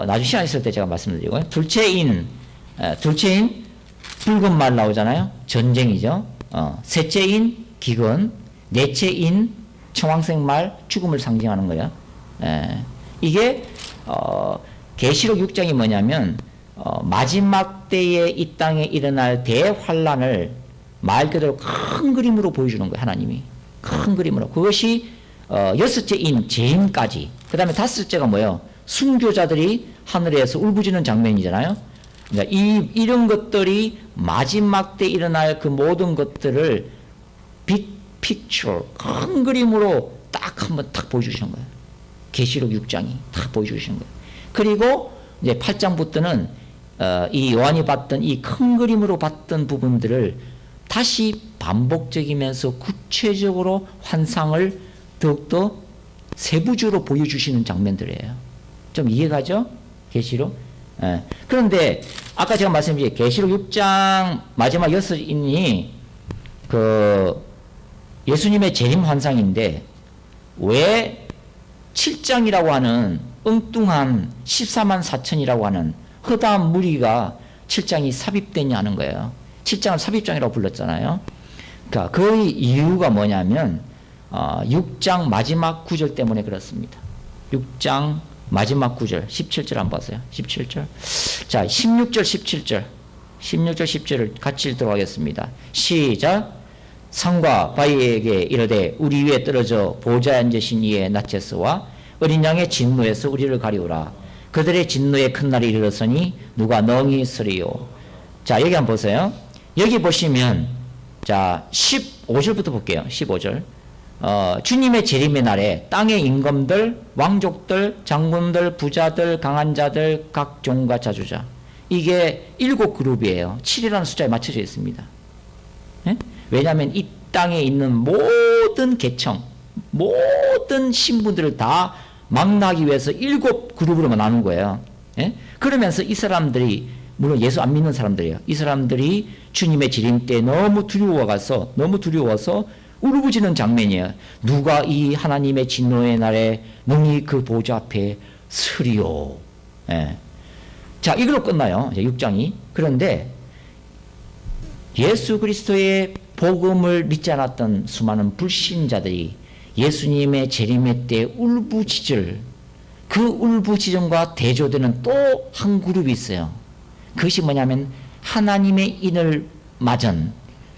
나중에 시간 있을 때 제가 말씀드리고요. 둘째 인 붉은 말 나오잖아요. 전쟁이죠. 셋째 인 기근, 넷째 인 청황색 말 죽음을 상징하는 거예요. 이게 계시록 6장이 뭐냐면 마지막 때에 이 땅에 일어날 대환란을 말 그대로 큰 그림으로 보여주는 거예요. 하나님이 큰 그림으로. 그것이 여섯째 인 재임까지. 그 다음에 다섯째가 뭐예요? 순교자들이 하늘에서 울부짖는 장면이잖아요. 그러니까 이런 것들이 마지막 때 일어날 그 모든 것들을 빅 픽처 큰 그림으로 딱 한번 딱 보여주시는 거예요. 계시록 6장이 딱 보여주시는 거예요. 그리고 이제 8장부터는 이 요한이 봤던 이 큰 그림으로 봤던 부분들을 다시 반복적이면서 구체적으로 환상을 더욱더 세부적으로 보여주시는 장면들이에요. 좀 이해가죠? 계시록? 예. 그런데 아까 제가 말씀드린 계시록 6장 마지막 여섯인이 그 예수님의 재림 환상인데 왜 7장이라고 하는 엉뚱한 14만 4천이라고 하는 허다한 무리가 7장이 삽입되냐는 거예요. 7장을 삽입장이라고 불렀잖아요. 그러니까 그 이유가 뭐냐면 6장 마지막 구절 때문에 그렇습니다. 6장 마지막 구절 17절 한번 보세요. 17절. 자, 16절 17절 16절 17을 같이 읽도록 하겠습니다. 시작. 상과 바위에게 이르되 우리 위에 떨어져 보좌에 앉으신 이의 나체스와 어린 양의 진노에서 우리를 가리우라. 그들의 진노의 큰 날이 이르렀으니 누가 능히 서리요. 자, 여기 한번 보세요. 여기 보시면 자 15절부터 볼게요. 15절. 주님의 재림의 날에 땅의 임금들, 왕족들, 장군들, 부자들, 강한 자들, 각 종과 자주자. 이게 7그룹이에요. 7이라는 숫자에 맞춰져 있습니다. 네? 왜냐하면 이 땅에 있는 모든 계층, 모든 신분들을 다 망라하기 위해서 7그룹으로만 나눈 거예요. 네? 그러면서 이 사람들이 물론 예수 안 믿는 사람들이에요. 이 사람들이 주님의 재림 때 너무 두려워서 울부짖는 장면이에요. 누가 이 하나님의 진노의 날에 능히 그 보좌 앞에 서리요. 예. 자, 이걸로 끝나요. 이제 6장이. 그런데 예수 그리스도의 복음을 믿지 않았던 수많은 불신자들이 예수님의 재림의 때 울부짖을 그 울부짖음과 대조되는 또 한 그룹이 있어요. 그것이 뭐냐면 하나님의 인을 맞은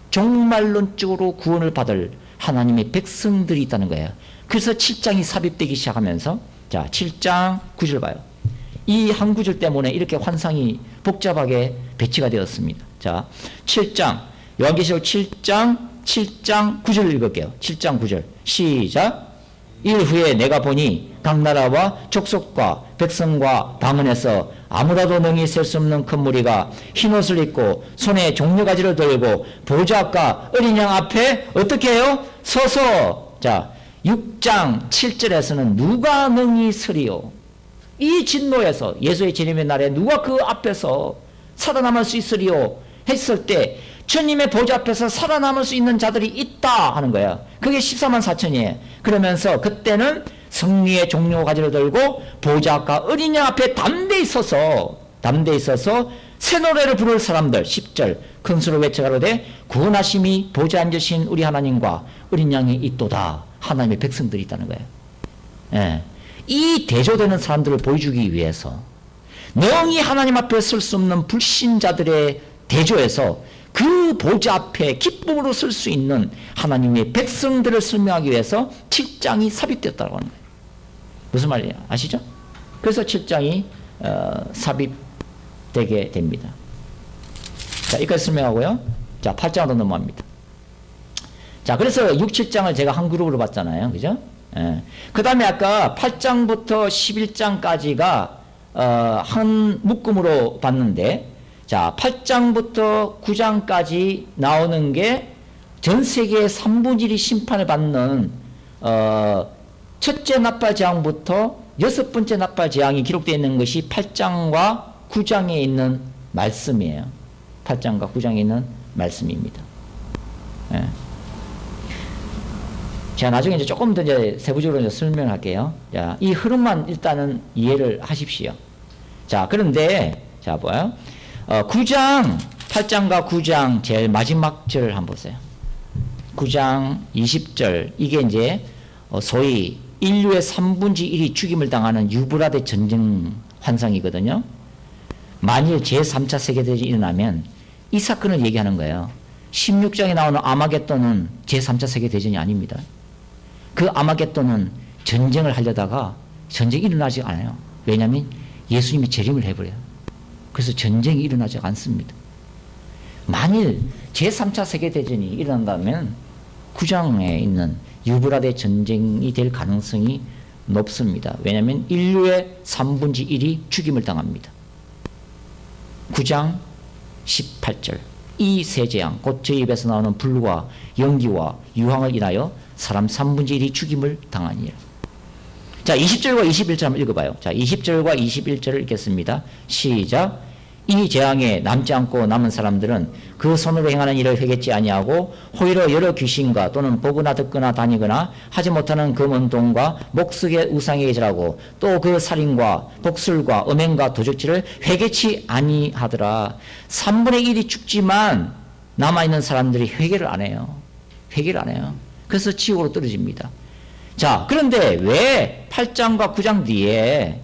종말론적으로 구원을 받을 하나님의 백성들이 있다는 거예요. 그래서 7장이 삽입되기 시작하면서 자 7장 9절 봐요. 이 한 구절 때문에 이렇게 환상이 복잡하게 배치가 되었습니다. 자 7장 요한계시록 7장 9절 읽을게요. 7장 9절 시작. 일 후에 내가 보니 각 나라와 족속과 백성과 방언에서 아무라도 능히 셀 수 없는 큰 무리가 흰옷을 입고 손에 종려가지를 들고 보좌 앞과 어린 양 앞에 어떻게 해요? 서서 자 6장 7절에서는 누가 능히 서리요? 이 진노에서 예수의 재림의 날에 누가 그 앞에서 살아남을 수 있으리요? 했을 때 주님의 보좌 앞에서 살아남을 수 있는 자들이 있다 하는 거야. 그게 14만 4천이에요. 그러면서 그때는 승리의 종려 가지를 들고 보좌 앞과 어린 양 앞에 담대히 서서 새 노래를 부를 사람들 10절 큰 소리로 외쳐가로되 구원하심이 보좌 앉으신 우리 하나님과 어린 양이 있도다. 하나님의 백성들이 있다는 거예요. 예. 이 대조되는 사람들을 보여주기 위해서 능히 하나님 앞에 설 수 없는 불신자들의 대조에서 그 보좌 앞에 기쁨으로 설 수 있는 하나님의 백성들을 설명하기 위해서 7장이 삽입되었다고 하는 거예요. 무슨 말이에요? 아시죠? 그래서 7장이 삽입되게 됩니다. 자, 여기까지 설명하고요. 자, 8장으로 넘어갑니다. 자, 그래서 6, 7장을 제가 한 그룹으로 봤잖아요. 그죠? 예. 그 다음에 아까 8장부터 11장까지가 한 묶음으로 봤는데 자, 8장부터 9장까지 나오는 게 전 세계의 3분의 1이 심판을 받는 첫째 나팔 재앙부터 여섯 번째 나팔 재앙이 기록되어 있는 것이 8장과 9장에 있는 말씀이에요. 8장과 9장에 있는 말씀입니다. 예. 제가 나중에 이제 조금 더 이제 세부적으로 이제 설명할게요. 자, 이 흐름만 일단은 이해를 하십시오. 자, 그런데 자, 뭐요? 9장, 8장과 9장 제일 마지막 절을 한번 보세요. 9장 20절, 이게 이제 소위 인류의 3분의 1이 죽임을 당하는 유브라데 전쟁 환상이거든요. 만일 제3차 세계대전이 일어나면 이 사건을 얘기하는 거예요. 16장에 나오는 아마겟돈은 제3차 세계대전이 아닙니다. 그 아마겟돈은 전쟁을 하려다가 전쟁이 일어나지 않아요. 왜냐하면 예수님이 재림을 해버려요. 그래서 전쟁이 일어나지 않습니다. 만일 제3차 세계대전이 일어난다면 9장에 있는 유브라데 전쟁이 될 가능성이 높습니다. 왜냐하면 인류의 3분의 1이 죽임을 당합니다. 9장 18절 이 세 재앙 곧 제 입에서 나오는 불과 연기와 유황을 인하여 사람 3분의 1이 죽임을 당하니라. 자, 20절과 21절 한번 읽어봐요. 자, 20절과 21절을 읽겠습니다. 시작. 이 재앙에 남지 않고 남은 사람들은 그 손으로 행하는 일을 회개치 아니하고 오히려 여러 귀신과 또는 보거나 듣거나 다니거나 하지 못하는 금은 돈과 목석의 우상에게 절하고 또 그 살인과 복술과 음행과 도적질을 회개치 아니하더라. 3분의 1이 죽지만 남아있는 사람들이 회개를 안 해요. 회개를 안 해요. 그래서 지옥으로 떨어집니다. 자, 그런데 왜 8장과 9장 뒤에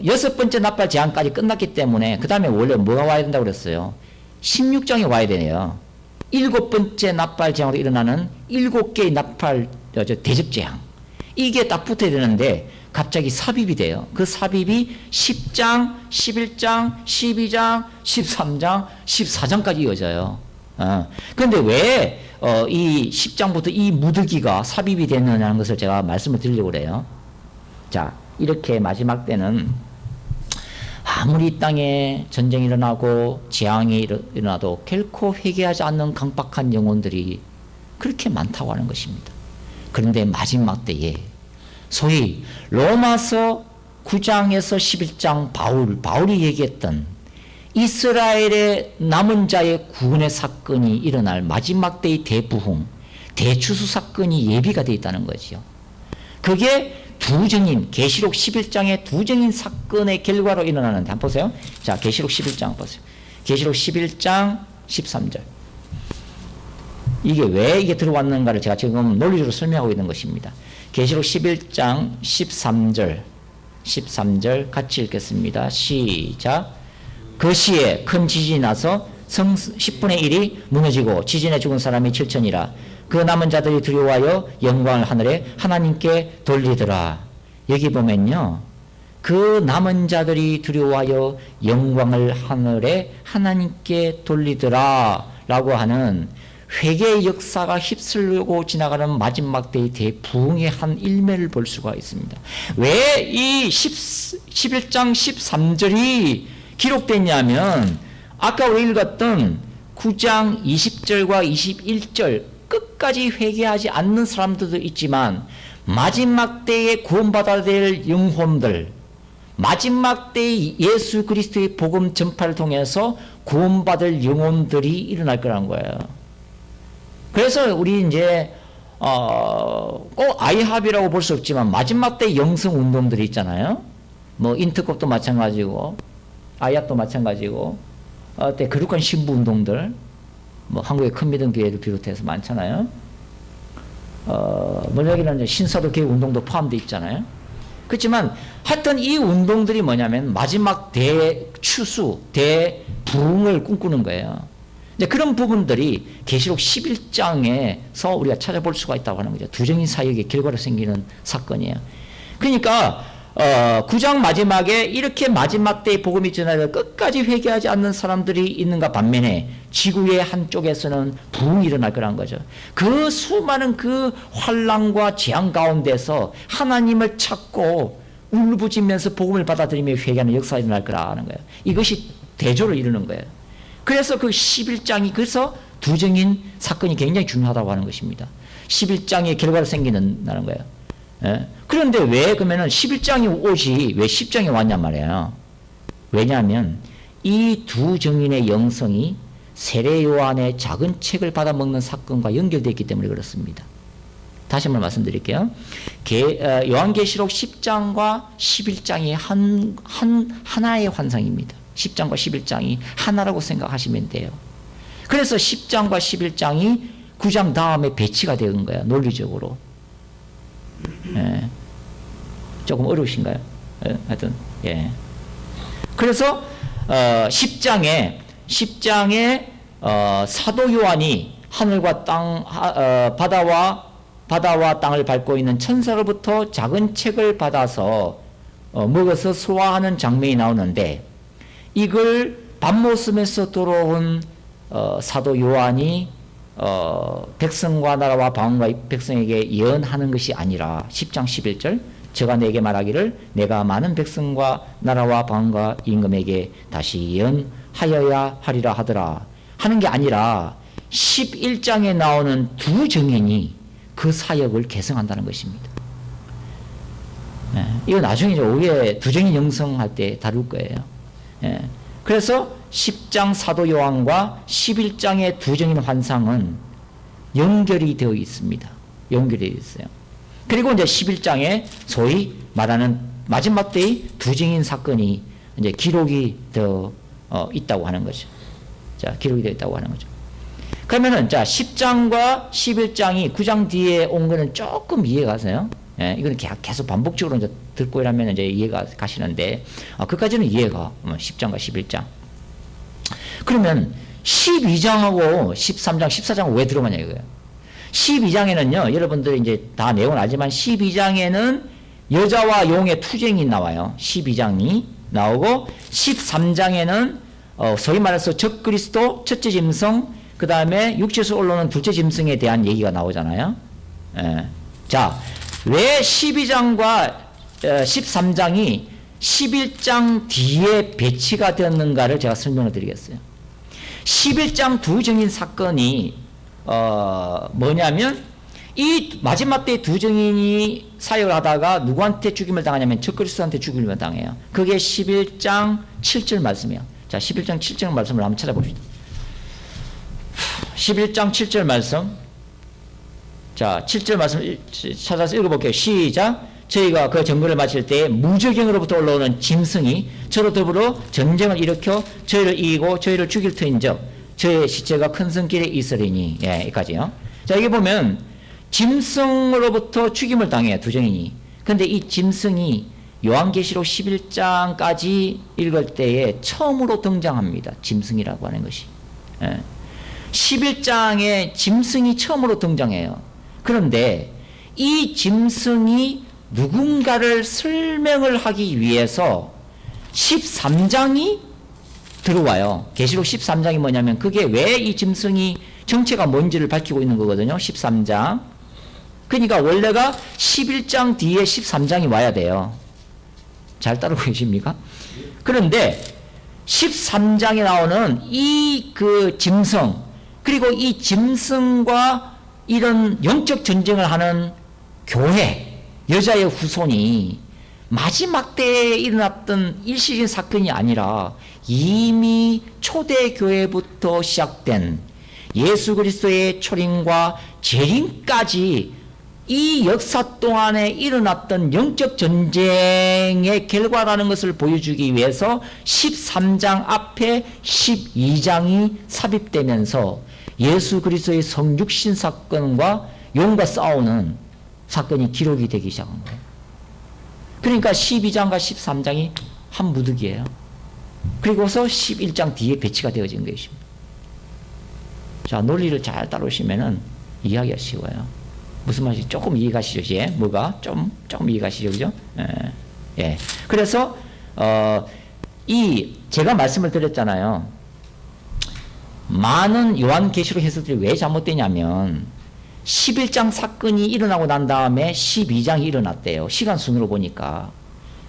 여섯 번째 나팔 재앙까지 끝났기 때문에 그 다음에 원래 뭐가 와야 된다고 그랬어요? 16장에 와야 되네요. 일곱 번째 나팔 재앙으로 일어나는 7개의 나팔 대접 재앙, 이게 딱 붙어야 되는데 갑자기 삽입이 돼요. 그 삽입이 10장, 11장, 12장, 13장, 14장까지 이어져요. 그런데 왜 이 10장부터 이 무더기가 삽입이 됐느냐는 것을 제가 말씀을 드리려고 그래요. 자, 이렇게 마지막 때는 아무리 이 땅에 전쟁이 일어나고 재앙이 일어나도 결코 회개하지 않는 강박한 영혼들이 그렇게 많다고 하는 것입니다. 그런데 마지막 때에 소위 로마서 9장에서 11장 바울이 얘기했던 이스라엘의 남은 자의 구원의 사건이 일어날 마지막 때의 대부흥, 대추수 사건이 예비가 되어 있다는 거죠. 그게 두 증인, 계시록 11장의 두 증인 사건의 결과로 일어나는데 한번 보세요. 자, 계시록 11장 보세요. 계시록 11장 13절. 이게 왜 이게 들어왔는가를 제가 지금 논리적으로 설명하고 있는 것입니다. 계시록 11장 13절 같이 읽겠습니다. 시작. 그 시에 큰 지진이 나서 성 10분의 1이 무너지고 지진에 죽은 사람이 7천이라. 그 남은 자들이 두려워하여 영광을 하늘에 하나님께 돌리더라. 여기 보면요, 그 남은 자들이 두려워하여 영광을 하늘에 하나님께 돌리더라 라고 하는 회개의 역사가 휩쓸고 지나가는 마지막 때의 대부흥의 한 일면을 볼 수가 있습니다. 왜 이 11장 13절이 기록됐냐면 아까 우리 읽었던 9장 20절과 21절 끝까지 회개하지 않는 사람들도 있지만 마지막 때에 구원받아야 될 영혼들, 마지막 때에 예수 그리스도의 복음 전파를 통해서 구원받을 영혼들이 일어날 거라는 거예요. 그래서 우리 이제 꼭 아이합이라고 볼 수 없지만 마지막 때 영성 운동들이 있잖아요. 뭐 인터컵도 마찬가지고 아이합도 마찬가지고 때 거룩한 신부 운동들, 뭐 한국의 큰 믿음 교회를 비롯해서 많잖아요. 뭐 여기는 신사도 교회 운동도 포함되어 있잖아요. 그렇지만 하여튼 이 운동들이 뭐냐면 마지막 대추수, 대부흥을 꿈꾸는 거예요. 이제 그런 부분들이 계시록 11장에서 우리가 찾아볼 수가 있다고 하는 거죠. 두정인 사역의 결과로 생기는 사건이에요. 그러니까 9장 마지막에 이렇게 마지막 때의 복음이 전하여 끝까지 회개하지 않는 사람들이 있는가 반면에 지구의 한쪽에서는 부흥이 일어날 거란 거죠. 그 수많은 그 환난과 재앙 가운데서 하나님을 찾고 울부짖으면서 복음을 받아들이며 회개하는 역사가 일어날 거라는 거예요. 이것이 대조를 이루는 거예요. 그래서 그 11장이 그래서 두정인 사건이 굉장히 중요하다고 하는 것입니다. 11장의 결과로 생기는다는 거예요. 예? 그런데 왜 그러면은 11장이 오지 왜 10장이 왔냔 말이에요. 왜냐하면 이 두 정인의 영성이 세례 요한의 작은 책을 받아먹는 사건과 연결되어 있기 때문에 그렇습니다. 다시 한번 말씀드릴게요. 요한계시록 10장과 11장이 하나의 환상입니다. 10장과 11장이 하나라고 생각하시면 돼요. 그래서 10장과 11장이 9장 다음에 배치가 된 거예요. 논리적으로. 예. 조금 어려우신가요? 예. 하여튼, 예. 그래서, 10장에, 사도 요한이 하늘과 땅, 바다와 땅을 밟고 있는 천사로부터 작은 책을 받아서 먹어서 소화하는 장면이 나오는데 이걸 밤모습에서 돌아온 사도 요한이 백성과 나라와 방언과 백성에게 예언하는 것이 아니라 10장 11절 저가 내게 말하기를 내가 많은 백성과 나라와 방언과 임금에게 다시 예언하여야 하리라 하더라 하는 게 아니라 11장에 나오는 두 정인이 그 사역을 계승한다는 것입니다. 예, 이거 나중에 오후에 두 정인 영성할 때 다룰 거예요. 예, 그래서 10장 사도 요한과 11장의 두 정인 환상은 연결이 되어 있습니다. 연결이 되어 있어요. 그리고 이제 11장에 소위 말하는 마지막 때의 두 정인 사건이 이제 기록이 되어 있다고 하는 거죠. 자, 기록이 되어 있다고 하는 거죠. 그러면은, 자, 10장과 11장이 9장 뒤에 온 거는 조금 이해가 가세요? 예, 이거는 계속 반복적으로 이제 듣고 이러면 이제 이해가 가시는데, 그까지는 이해가, 10장과 11장. 그러면 12장하고 13장, 14장은 왜 들어가냐 이거예요. 12장에는요, 여러분들이 이제 다 내용을 알지만 12장에는 여자와 용의 투쟁이 나와요. 12장이 나오고 13장에는 소위 말해서 적그리스도 첫째 짐승, 그 다음에 육체에서 올라오는 둘째 짐승에 대한 얘기가 나오잖아요. 예. 자, 왜 12장과 13장이 11장 뒤에 배치가 되었는가를 제가 설명을 드리겠어요. 11장 두 정인 사건이 뭐냐면 이 마지막 때 두 정인이 사역을 하다가 누구한테 죽임을 당하냐면 적그리스도한테 죽임을 당해요. 그게 11장 7절 말씀이에요. 자, 11장 7절 말씀을 한번 찾아봅시다. 11장 7절 말씀. 자, 7절 말씀 찾아서 읽어볼게요. 시작. 저희가 그 정거를 마칠 때 무저경으로부터 올라오는 짐승이 저로 더불어 전쟁을 일으켜 저희를 이기고 저희를 죽일 터인즉 저희의 시체가 큰 성길에 있으리니. 예, 여기까지요. 자, 여기 보면 짐승으로부터 죽임을 당해요. 두 정인이. 근데 이 짐승이 요한계시록 11장까지 읽을 때에 처음으로 등장합니다. 짐승이라고 하는 것이. 11장에 짐승이 처음으로 등장해요. 그런데 이 짐승이 누군가를 설명을 하기 위해서 13장이 들어와요. 계시록 13장이 뭐냐면 그게 왜 이 짐승이 정체가 뭔지를 밝히고 있는 거거든요. 13장. 그러니까 원래가 11장 뒤에 13장이 와야 돼요. 잘 따르고 계십니까? 그런데 13장에 나오는 이 그 짐승, 그리고 이 짐승과 이런 영적 전쟁을 하는 교회, 여자의 후손이 마지막 때에 일어났던 일시적인 사건이 아니라 이미 초대교회부터 시작된 예수 그리스도의 초림과 재림까지 이 역사 동안에 일어났던 영적 전쟁의 결과라는 것을 보여주기 위해서 13장 앞에 12장이 삽입되면서 예수 그리스도의 성육신 사건과 용과 싸우는 사건이 기록이 되기 시작한 거예요. 그러니까 12장과 13장이 한 무득이에요. 그리고서 11장 뒤에 배치가 되어진 것입니다. 자, 논리를 잘 따르시면은 이해하기가 쉬워요. 무슨 말인지 조금 이해가시죠? 이제 뭐가 조금 이해가시죠, 그죠? 예. 그래서 제가 말씀을 드렸잖아요. 많은 요한계시록 해석들이 왜 잘못되냐면 11장 사건이 일어나고 난 다음에 12장이 일어났대요. 시간 순으로 보니까.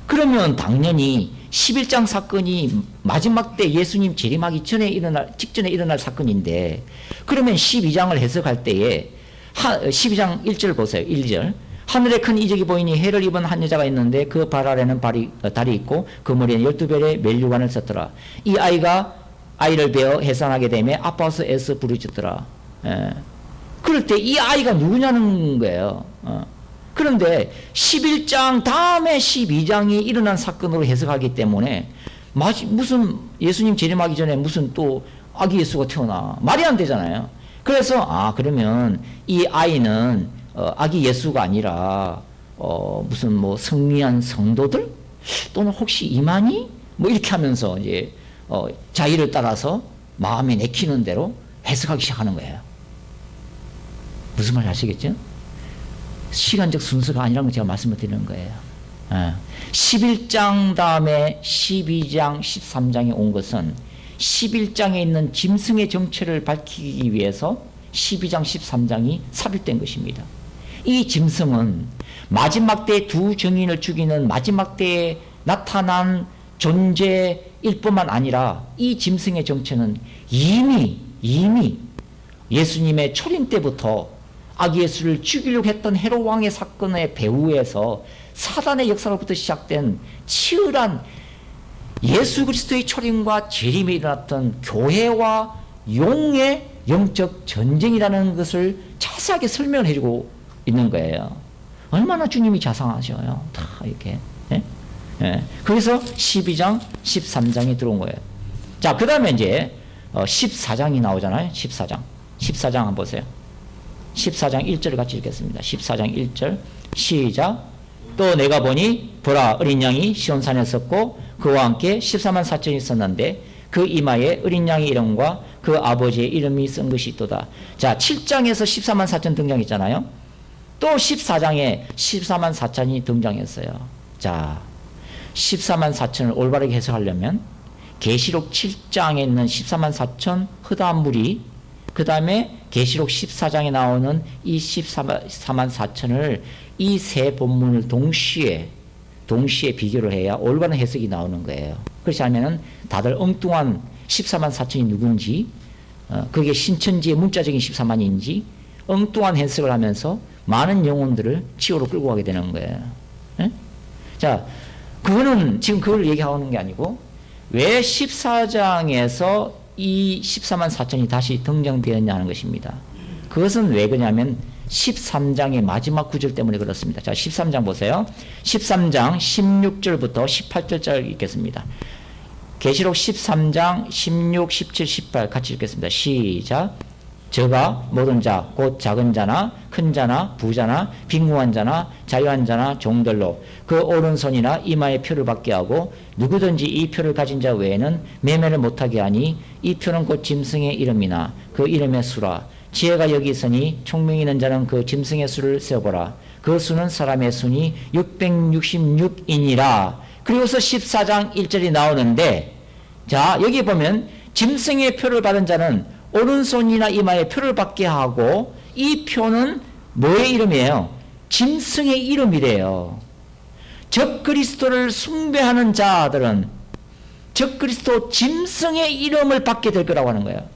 그러면 당연히 11장 사건이 마지막 때 예수님 재림하기 직전에 일어날 사건인데, 그러면 12장을 해석할 때에 12장 1절 보세요. 1절. 하늘에 큰 이적이 보이니 해를 입은 한 여자가 있는데 그 발 아래는 달이 있고 그 머리에는 12별의 멜류관을 썼더라. 이 아이가 아이를 베어 해산하게 되며 아파서 애써 부르짖더라. 그럴 때 이 아이가 누구냐는 거예요. 그런데 11장 다음에 12장이 일어난 사건으로 해석하기 때문에 무슨 예수님 재림하기 전에 무슨 또 아기 예수가 태어나. 말이 안 되잖아요. 그래서 그러면 이 아이는 아기 예수가 아니라 무슨 뭐 성리한 성도들 또는 혹시 이만희 뭐 이렇게 하면서 이제 자의를 따라서 마음에 내키는 대로 해석하기 시작하는 거예요. 무슨 말인지 아시겠죠? 시간적 순서가 아니라는 걸 제가 말씀을 드리는 거예요. 11장 다음에 12장, 13장에 온 것은 11장에 있는 짐승의 정체를 밝히기 위해서 12장, 13장이 삽입된 것입니다. 이 짐승은 마지막 때 두 증인을 죽이는 마지막 때에 나타난 존재일 뿐만 아니라 이 짐승의 정체는 이미 예수님의 초림 때부터 아기 예수를 죽이려고 했던 헤롯 왕의 사건의 배후에서 사단의 역사로부터 시작된 치열한 예수 그리스도의 초림과 재림에 일어났던 교회와 용의 영적 전쟁이라는 것을 자세하게 설명을 해주고 있는 거예요. 얼마나 주님이 자상하셔요. 다 이렇게. 그래서 12장, 13장이 들어온 거예요. 자, 그 다음에 이제 14장이 나오잖아요. 14장. 14장 한번 보세요. 14장 1절을 같이 읽겠습니다. 14장 1절 시작. 또 내가 보니 보라 어린 양이 시온산에 섰고 그와 함께 14만 4천이 있었는데 그 이마에 어린 양의 이름과 그 아버지의 이름이 쓴 것이 있도다. 자, 7장에서 14만 4천 등장했잖아요. 또 14장에 14만 4천이 등장했어요. 자, 14만 4천을 올바르게 해석하려면 계시록 7장에 있는 14만 4천 허다한 무리, 그 다음에 계시록 14장에 나오는 이 14만 4천을 이 세 본문을 동시에 비교를 해야 올바른 해석이 나오는 거예요. 그렇지 않으면 다들 엉뚱한 14만 4천이 누군지, 그게 신천지의 문자적인 14만인지 엉뚱한 해석을 하면서 많은 영혼들을 지옥으로 끌고 가게 되는 거예요. 자, 그거는 지금 그걸 얘기하는 게 아니고 왜 14장에서 이 14만 4천이 다시 등장되었냐는 것입니다. 그것은 왜 그러냐면 13장의 마지막 구절 때문에 그렇습니다. 자, 13장 보세요. 13장 16절부터 18절까지 읽겠습니다. 계시록 13장 16, 17, 18 같이 읽겠습니다. 시작. 저가 모든 자, 곧 작은 자나 큰 자나 부자나 빈궁한 자나 자유한 자나 종들로 그 오른손이나 이마에 표를 받게 하고 누구든지 이 표를 가진 자 외에는 매매를 못하게 하니 이 표는 곧 짐승의 이름이나 그 이름의 수라. 지혜가 여기 있으니 총명이 있는 자는 그 짐승의 수를 세어보라. 그 수는 사람의 수니 666이니라. 그리고서 14장 1절이 나오는데, 자 여기 보면 짐승의 표를 받은 자는 오른손이나 이마에 표를 받게 하고, 이 표는 뭐의 이름이에요? 짐승의 이름이래요. 적그리스도를 숭배하는 자들은 적그리스도 짐승의 이름을 받게 될 거라고 하는 거예요.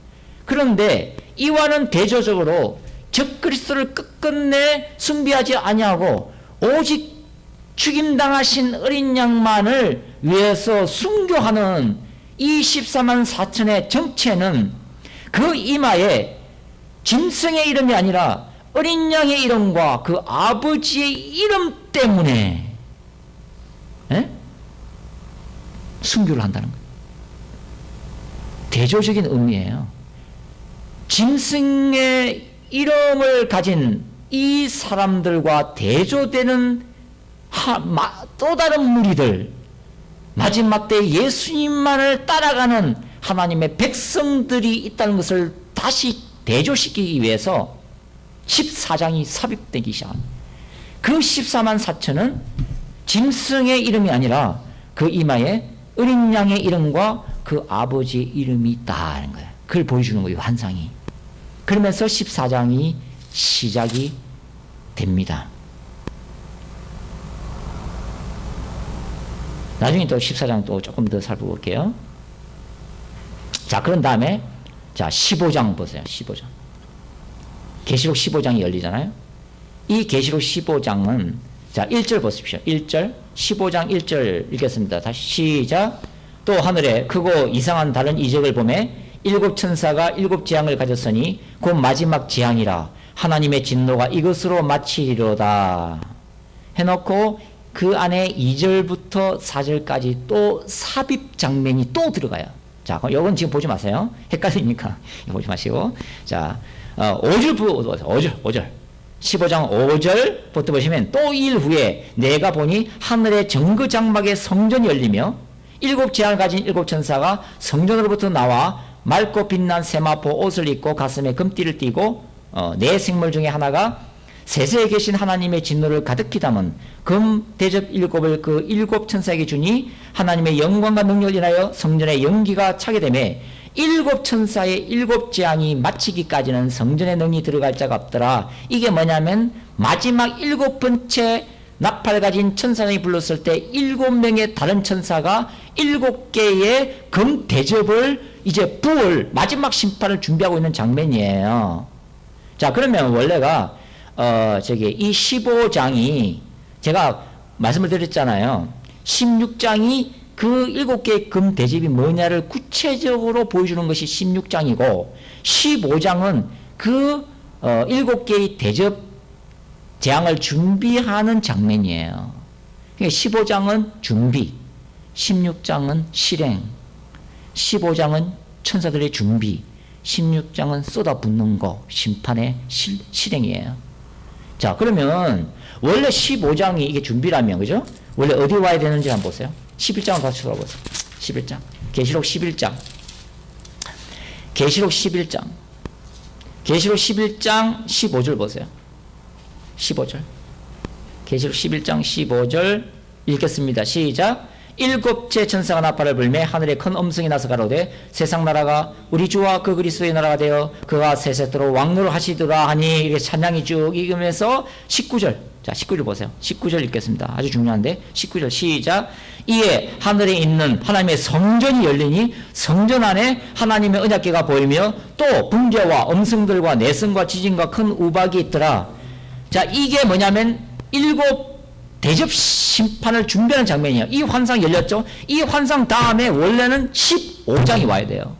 그런데 이와는 대조적으로 적그리스도를 끝끝내 숭배하지 아니하고 오직 죽임당하신 어린 양만을 위해서 순교하는 이 14만 4천의 정체는 그 이마에 짐승의 이름이 아니라 어린 양의 이름과 그 아버지의 이름 때문에 순교를 한다는 거예요. 대조적인 의미예요. 짐승의 이름을 가진 이 사람들과 대조되는 또 다른 무리들, 마지막 때 예수님만을 따라가는 하나님의 백성들이 있다는 것을 다시 대조시키기 위해서 14장이 삽입되기 시작합니다. 그 14만 4천은 짐승의 이름이 아니라 그 이마에 어린 양의 이름과 그 아버지의 이름이 있다는 거예요. 그걸 보여주는 거예요, 환상이. 그러면서 14장이 시작이 됩니다. 나중에 또 14장 또 조금 더 살펴볼게요. 자, 그런 다음에 자 15장 보세요. 15장. 계시록 15장이 열리잖아요. 이 계시록 15장은 자 1절 보십시오. 1절 15장 1절 읽겠습니다. 다시 시작. 또 하늘에 크고 이상한 다른 이적을 보매 일곱 천사가 일곱 재앙을 가졌으니 곧 마지막 재앙이라. 하나님의 진노가 이것으로 마치리로다 해놓고 그 안에 2절부터 4절까지 또 삽입 장면이 또 들어가요. 자, 이건 지금 보지 마세요. 헷갈리니까 보지 마시고. 자, 5절 15장 5절부터 보시면 또 일 후에 내가 보니 하늘의 정거장막의 성전이 열리며 일곱 재앙을 가진 일곱 천사가 성전으로부터 나와 맑고 빛난 세마포 옷을 입고 가슴에 금띠를 띠고 네 생물 중에 하나가 세세에 계신 하나님의 진노를 가득히 담은 금 대접 일곱을 그 일곱 천사에게 주니 하나님의 영광과 능력을 인하여 성전의 연기가 차게 되매 일곱 천사의 일곱 재앙이 마치기까지는 성전의 능이 들어갈 자가 없더라. 이게 뭐냐면 마지막 일곱 번째 나팔 가진 천사장이 불렀을 때 일곱 명의 다른 천사가 일곱 개의 금 대접을 이제 부을 마지막 심판을 준비하고 있는 장면이에요. 자, 그러면 원래가 이 15장이 제가 말씀을 드렸잖아요. 16장이 그 7개의 금 대접이 뭐냐를 구체적으로 보여주는 것이 16장이고 15장은 그 7개의 대접 재앙을 준비하는 장면이에요. 그러니까 15장은 준비, 16장은 실행, 15장은 천사들의 준비, 16장은 쏟아붓는 거, 심판의 실행이에요. 자, 그러면 원래 15장이 이게 준비라면, 그죠? 원래 어디 와야 되는지 한번 보세요. 11장을 같이 돌아보세요. 11장. 계시록 11장. 계시록 11장. 계시록 11장 15절 보세요. 15절. 계시록 11장 15절 읽겠습니다. 시작. 일곱째 천사가 나팔을 불매 하늘에 큰 음성이 나서 가로되 세상 나라가 우리 주와 그 그리스도의 나라가 되어 그가 세세토록 왕노를 하시더라 하니 이렇게 찬양이 쭉 읽으면서 19절. 자, 19절 보세요. 19절 읽겠습니다. 아주 중요한데 19절 시작. 이에 하늘에 있는 하나님의 성전이 열리니 성전 안에 하나님의 언약궤가 보이며 또 번개와 음성들과 내성과 지진과 큰 우박이 있더라. 자, 이게 뭐냐면 일곱 대접 심판을 준비하는 장면이에요. 이 환상 열렸죠? 이 환상 다음에 원래는 15장이 와야 돼요.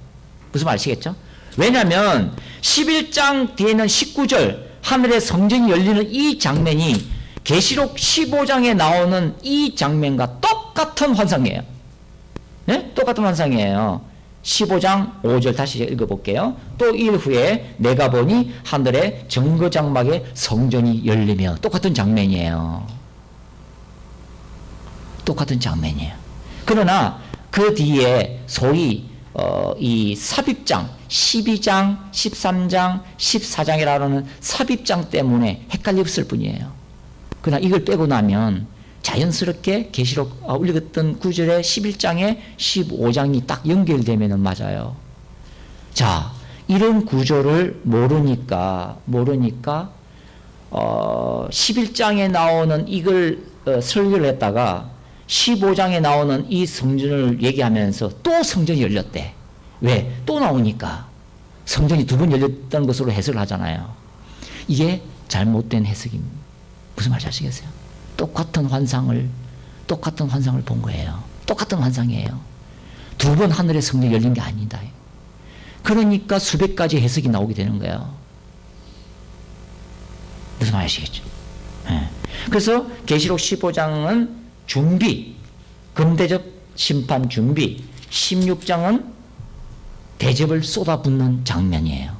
무슨 말 아시겠죠? 왜냐하면 11장 뒤에는 19절 하늘의 성전이 열리는 이 장면이 계시록 15장에 나오는 이 장면과 똑같은 환상이에요. 네? 똑같은 환상이에요. 15장 5절 다시 읽어볼게요. 또 일 후에 내가 보니 하늘에 정거장막에 성전이 열리며 똑같은 장면이에요. 똑같은 장면이에요. 그러나 그 뒤에 소위 이 삽입장 12장, 13장, 14장이라는 삽입장 때문에 헷갈렸을 뿐이에요. 그러나 이걸 빼고 나면 자연스럽게 계시록 읽었던 구절에 11장에 15장이 딱 연결되면 맞아요. 자, 이런 구조를 모르니까 11장에 나오는 이걸 설교를 했다가 15장에 나오는 이 성전을 얘기하면서 또 성전이 열렸대. 왜? 또 나오니까 성전이 두 번 열렸던 것으로 해석을 하잖아요. 이게 잘못된 해석입니다. 무슨 말인지 아시겠어요? 똑같은 환상을 본 거예요. 똑같은 환상이에요. 두 번 하늘의 성전이 열린 게 아니다. 그러니까 수백 가지 해석이 나오게 되는 거예요. 무슨 말인지 아시겠죠? 네. 그래서 계시록 15장은 준비, 금대접 심판 준비, 16장은 대접을 쏟아붓는 장면이에요.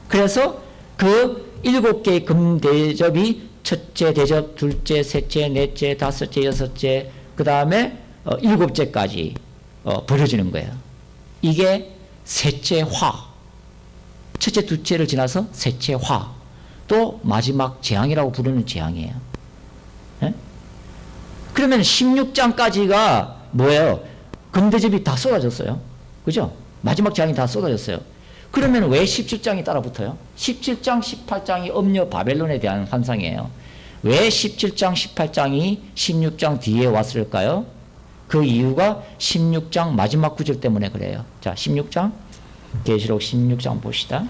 그래서 그 7개의 금대접이 첫째 대접, 둘째, 셋째, 넷째, 다섯째, 여섯째, 그 다음에 7째까지 벌어지는 거예요. 이게 셋째 화, 첫째, 둘째를 지나서 셋째 화, 또 마지막 재앙이라고 부르는 재앙이에요. 네? 그러면 16장까지가 뭐예요? 금대접이 다 쏟아졌어요. 그죠? 마지막 재앙이 다 쏟아졌어요. 그러면 왜 17장이 따라 붙어요? 17장, 18장이 엄녀 바벨론에 대한 환상이에요. 왜 17장, 18장이 16장 뒤에 왔을까요? 그 이유가 16장 마지막 구절 때문에 그래요. 자, 16장, 계시록 16장 봅시다.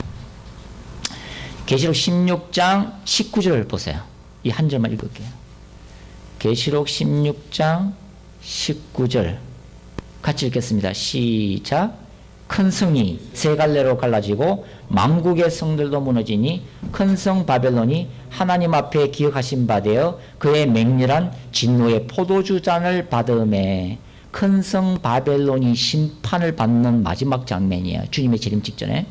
계시록 16장 19절을 보세요. 이 한 절만 읽을게요. 계시록 16장 19절 같이 읽겠습니다. 시작. 큰 성이 세 갈래로 갈라지고 만국의 성들도 무너지니 큰 성 바벨론이 하나님 앞에 기억하신 바 되어 그의 맹렬한 진노의 포도주 잔을 받음에 큰 성 바벨론이 심판을 받는 마지막 장면이에요. 주님의 재림 직전에.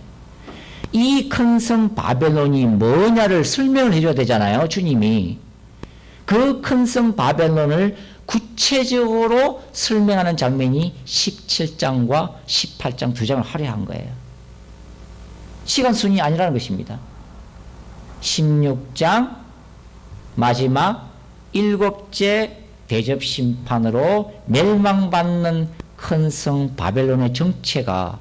이 큰 성 바벨론이 뭐냐를 설명을 해줘야 되잖아요. 주님이. 그 큰 성 바벨론을 구체적으로 설명하는 장면이 17장과 18장 두 장을 할애한 거예요. 시간 순이 아니라는 것입니다. 16장 마지막 7째 대접 심판으로 멸망받는 큰 성 바벨론의 정체가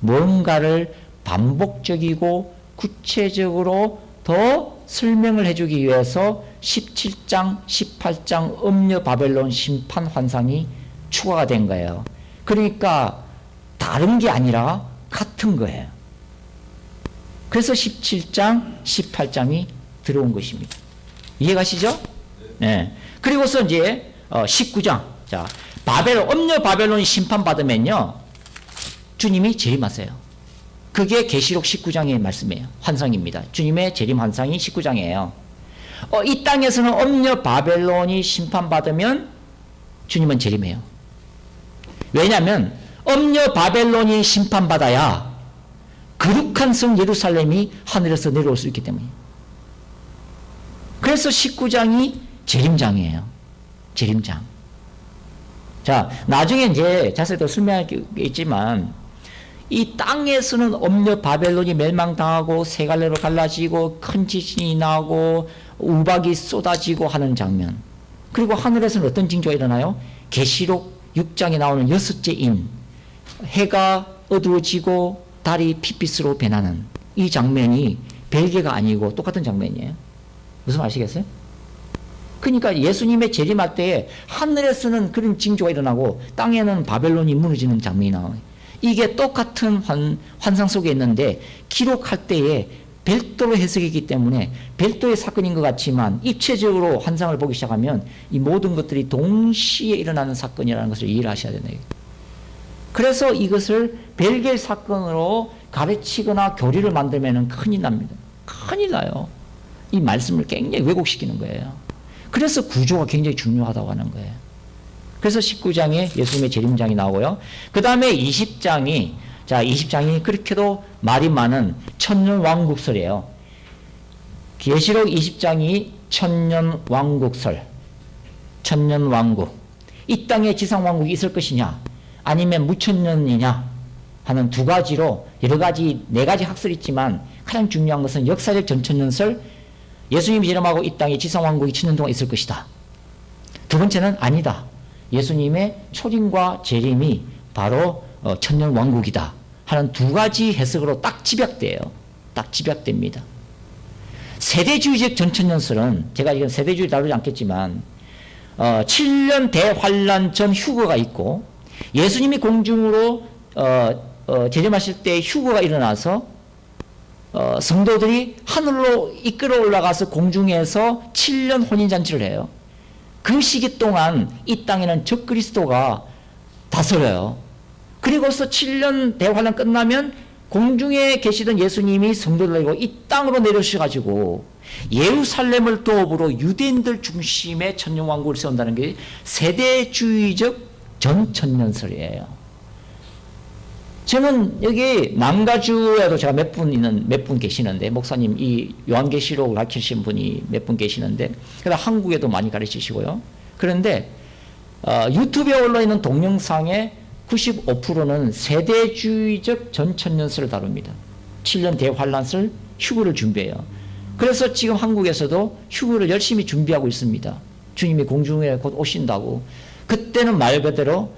뭔가를 반복적이고 구체적으로 더 설명을 해주기 위해서 17장, 18장 음녀 바벨론 심판 환상이 추가가 된 거예요. 그러니까 다른 게 아니라 같은 거예요. 그래서 17장, 18장이 들어온 것입니다. 이해가시죠? 네. 그리고서 이제 19장. 자, 음녀 바벨론이 심판받으면요, 주님이 재림하세요. 그게 계시록 19장의 말씀이에요. 환상입니다. 주님의 재림 환상이 19장이에요. 이 땅에서는 음녀 바벨론이 심판받으면 주님은 재림해요. 왜냐하면 음녀 바벨론이 심판받아야 거룩한 성 예루살렘이 하늘에서 내려올 수 있기 때문이에요. 그래서 19장이 재림장이에요. 재림장. 자, 나중에 이제 자세히 더 설명할 게 있지만 이 땅에서는 음녀 바벨론이 멸망당하고 세 갈래로 갈라지고 큰 지진이 나고 우박이 쏟아지고 하는 장면. 그리고 하늘에서는 어떤 징조가 일어나요? 계시록 6장에 나오는 여섯째 인, 해가 어두워지고 달이 핏빛으로 변하는 이 장면이 별개가 아니고 똑같은 장면이에요. 무슨 말 아시겠어요? 그러니까 예수님의 재림할 때에 하늘에서는 그런 징조가 일어나고 땅에는 바벨론이 무너지는 장면이 나와요. 이게 똑같은 환상 속에 있는데 기록할 때에 별도로 해석이기 때문에 별도의 사건인 것 같지만 입체적으로 환상을 보기 시작하면 이 모든 것들이 동시에 일어나는 사건이라는 것을 이해를 하셔야 된다. 그래서 이것을 별개의 사건으로 가르치거나 교리를 만들면 큰일 납니다. 큰일 나요. 이 말씀을 굉장히 왜곡시키는 거예요. 그래서 구조가 굉장히 중요하다고 하는 거예요. 그래서 19장에 예수님의 재림장이 나오고요. 그 다음에 20장이 자, 20장이 그렇게도 말이 많은 천년왕국설이에요. 계시록 20장이 천년왕국설, 천년왕국. 이 땅에 지상왕국이 있을 것이냐 아니면 무천년이냐 하는 두 가지로 여러 가지, 네 가지 학설이 있지만 가장 중요한 것은 역사적 전천년설, 예수님이 재림하고 이 땅에 지상왕국이 천년 동안 있을 것이다. 두 번째는 아니다. 예수님의 초림과 재림이 바로 천년왕국이다 하는 두 가지 해석으로 딱 집약돼요. 딱 집약됩니다. 세대주의적 전천년설은 제가 이건 세대주의 다루지 않겠지만 7년 대환란 전 휴거가 있고 예수님이 공중으로 재림하실 때 휴거가 일어나서 성도들이 하늘로 이끌어 올라가서 공중에서 7년 혼인잔치를 해요. 그 시기 동안 이 땅에는 적그리스도가 다스려요. 그리고서 7년 대환란 끝나면 공중에 계시던 예수님이 성도들을 데리고 이 땅으로 내려오셔가지고 예루살렘을 도읍으로 유대인들 중심의 천년왕국을 세운다는 게 세대주의적 전천년설이에요. 저는 여기 남가주에도 제가 몇 분 계시는데, 목사님 이 요한계시록 가르치신 분이 몇 분 계시는데, 그다음 한국에도 많이 가르치시고요. 그런데 유튜브에 올라있는 동영상의 95%는 세대주의적 전천년설을 다룹니다. 7년 대환란설 휴거를 준비해요. 그래서 지금 한국에서도 휴거를 열심히 준비하고 있습니다. 주님이 공중에 곧 오신다고. 그때는 말 그대로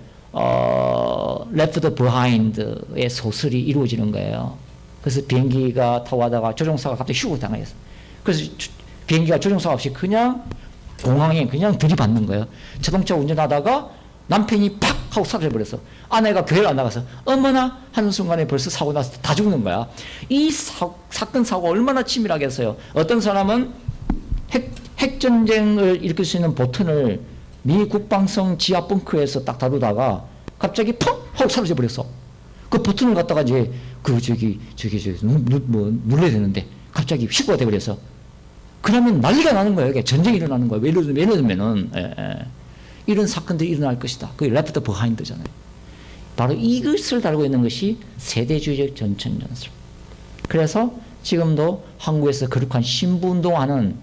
left behind의 소설이 이루어지는 거예요. 그래서 비행기가 타고 가다가 조종사가 갑자기 휴거 당했어. 그래서 비행기가 조종사 없이 그냥 공항에 그냥 들이받는 거예요. 자동차 운전하다가 남편이 팍 하고 사라져버렸어. 아내가 교회를 안 나가서 어머나 하는 순간에 벌써 사고 나서 다 죽는 거야. 이 사건 사고가 얼마나 치밀하겠어요. 어떤 사람은 핵전쟁을 일으킬 수 있는 보트를 미 국방성 지하 벙커에서 딱 다루다가 갑자기 펑 하고 사라져 버렸어. 그 버튼을 갖다가 이제 눌러야 되는데 갑자기 휴거가 돼 버려서, 그러면 난리가 나는 거예요. 이게 전쟁이 일어나는 거예요. 예를 들면은 이런 사건들이 일어날 것이다. 그게 left behind잖아요. 바로 이것을 다루고 있는 것이 세대주의적 전천년설. 그래서 지금도 한국에서 거룩한 신부운동하는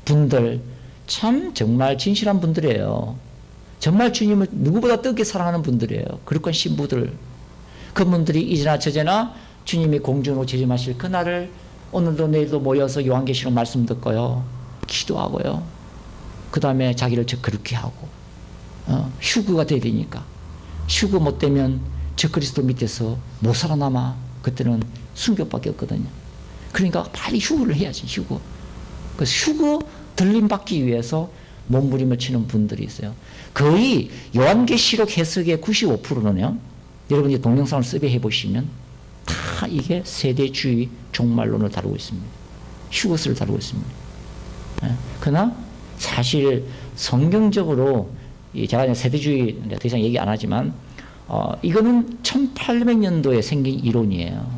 분들 참 정말 진실한 분들이에요. 정말 주님을 누구보다 뜨겁게 사랑하는 분들이에요. 거룩한 신부들. 그분들이 이제나 저제나 주님이 공중으로 재림하실 그날을 오늘도 내일도 모여서 요한계시록 말씀 듣고요, 기도하고요, 그 다음에 자기를 거룩히 하고 휴거가 돼야 되니까. 휴거 못 되면 적그리스도 밑에서 못 살아남아. 그때는 순교밖에 없거든요. 그러니까 빨리 휴거를 해야지. 휴거. 그래서 휴거 들림 받기 위해서 몸부림을 치는 분들이 있어요. 거의 요한계시록 해석의 95%는요, 여러분이 동영상을 서비해 보시면 다 이게 세대주의 종말론을 다루고 있습니다. 휴거설을 다루고 있습니다. 그러나 사실 성경적으로 제가 세대주의 더 이상 얘기 안 하지만 이거는 1800년도에 생긴 이론이에요.